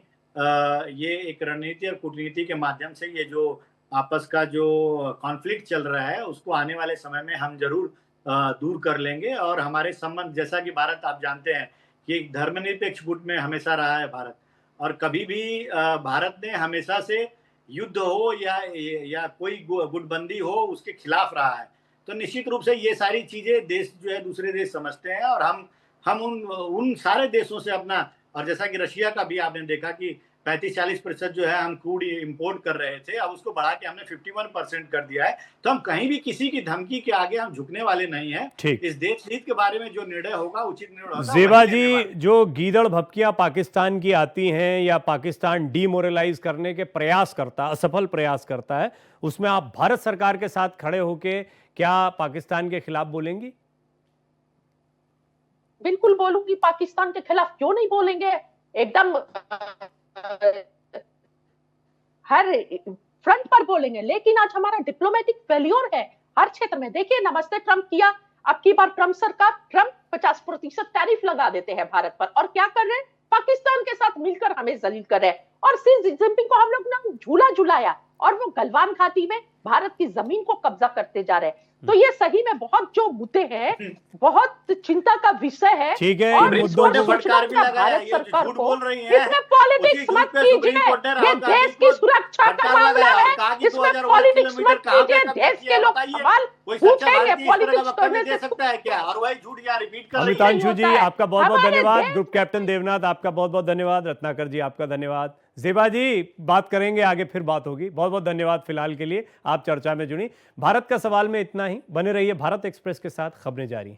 ये एक रणनीति और कूटनीति के माध्यम से ये जो आपस का जो कॉन्फ्लिक्ट चल रहा है, उसको आने वाले समय में हम ज़रूर दूर कर लेंगे। और हमारे संबंध, जैसा कि भारत आप जानते हैं कि एक धर्मनिरपेक्ष गुट में हमेशा रहा है भारत, और कभी भी भारत ने हमेशा से युद्ध हो या कोई गुटबंदी हो, उसके खिलाफ रहा है। तो निश्चित रूप से ये सारी चीजें देश जो है दूसरे देश समझते हैं, और हम उन सारे देशों से अपना, और जैसा कि रशिया का भी आपने देखा कि 35-40% जो है हम क्रूड इंपोर्ट कर रहे थे, अब उसको बढ़ा के हमने 51% कर दिया है। तो हम कहीं भी किसी की धमकी के आगे हम झुकने वाले नहीं हैं। ठीक। इस देश हित के बारे में जो निर्णय होगा, उचित निर्णय होगा, ज़ेबा वही जी, लेने वाले हैं। जो गीदड़ भपकियां पाकिस्तान की आती हैं या पाकिस्तान डीमोरलाइज करने के प्रयास करता, असफल प्रयास करता है, उसमें आप भारत सरकार के साथ खड़े होके क्या पाकिस्तान के खिलाफ बोलेंगी? बिल्कुल बोलूंगी, पाकिस्तान के खिलाफ क्यों नहीं बोलेंगे। एकदम हर फ्रंट पर बोलेंगे। लेकिन आज हमारा डिप्लोमेटिक फेल्योर है हर क्षेत्र में। देखिए, नमस्ते ट्रंप किया, अब की बार ट्रंप सरकार, ट्रंप 50% टैरिफ लगा देते हैं भारत पर, और क्या कर रहे हैं, पाकिस्तान के साथ मिलकर हमें जलील कर रहे हैं। और सी जिनपिंग को हम लोग ने झूला झुलाया, और वो गलवान घाटी में भारत की जमीन को कब्जा करते जा रहे हैं। तो ये सही में बहुत जो मुद्दे हैं, बहुत चिंता का विषय है। ठीक है, और इन इस मुद्दों बार को फटकार भी सूचना लगाया, भारत ये जो सरकार झूठ को बोल रही हैं, इसमें पॉलिटिक्स उसी झूठ मत पे कीजिए। सुप्रीम कोर्ट ने ये राहुल गांधी देश की को सुरक्षा का फटकार मामला लगाया और है, कहा कि इसमें 2019 पॉलिटिक्स किलोमीटर मत कहां पे कीजिए। कब्जा देश किया के लोग बताइए। सवाल कोई सच्चा पूछेंगे, भारतीय इस तरह का पॉलिटिक्स वक्तव्य करने दे से सकता है क्या? और वही झूठ यहाँ रिपीट कर रही है। अमितांशु नहीं जी, होता है। आपका बहुत बहुत हमारे धन्यवाद। देश ग्रुप कैप्टन देवनाथ, आपका बहुत बहुत धन्यवाद। रत्नाकर जी, आपका धन्यवाद। ज़ेबा जी, बात करेंगे आगे, फिर बात होगी। बहुत बहुत धन्यवाद फिलहाल के लिए, आप चर्चा में जुड़ी। भारत का सवाल में इतना ही। बने रहिए भारत एक्सप्रेस के साथ, खबरें जारी।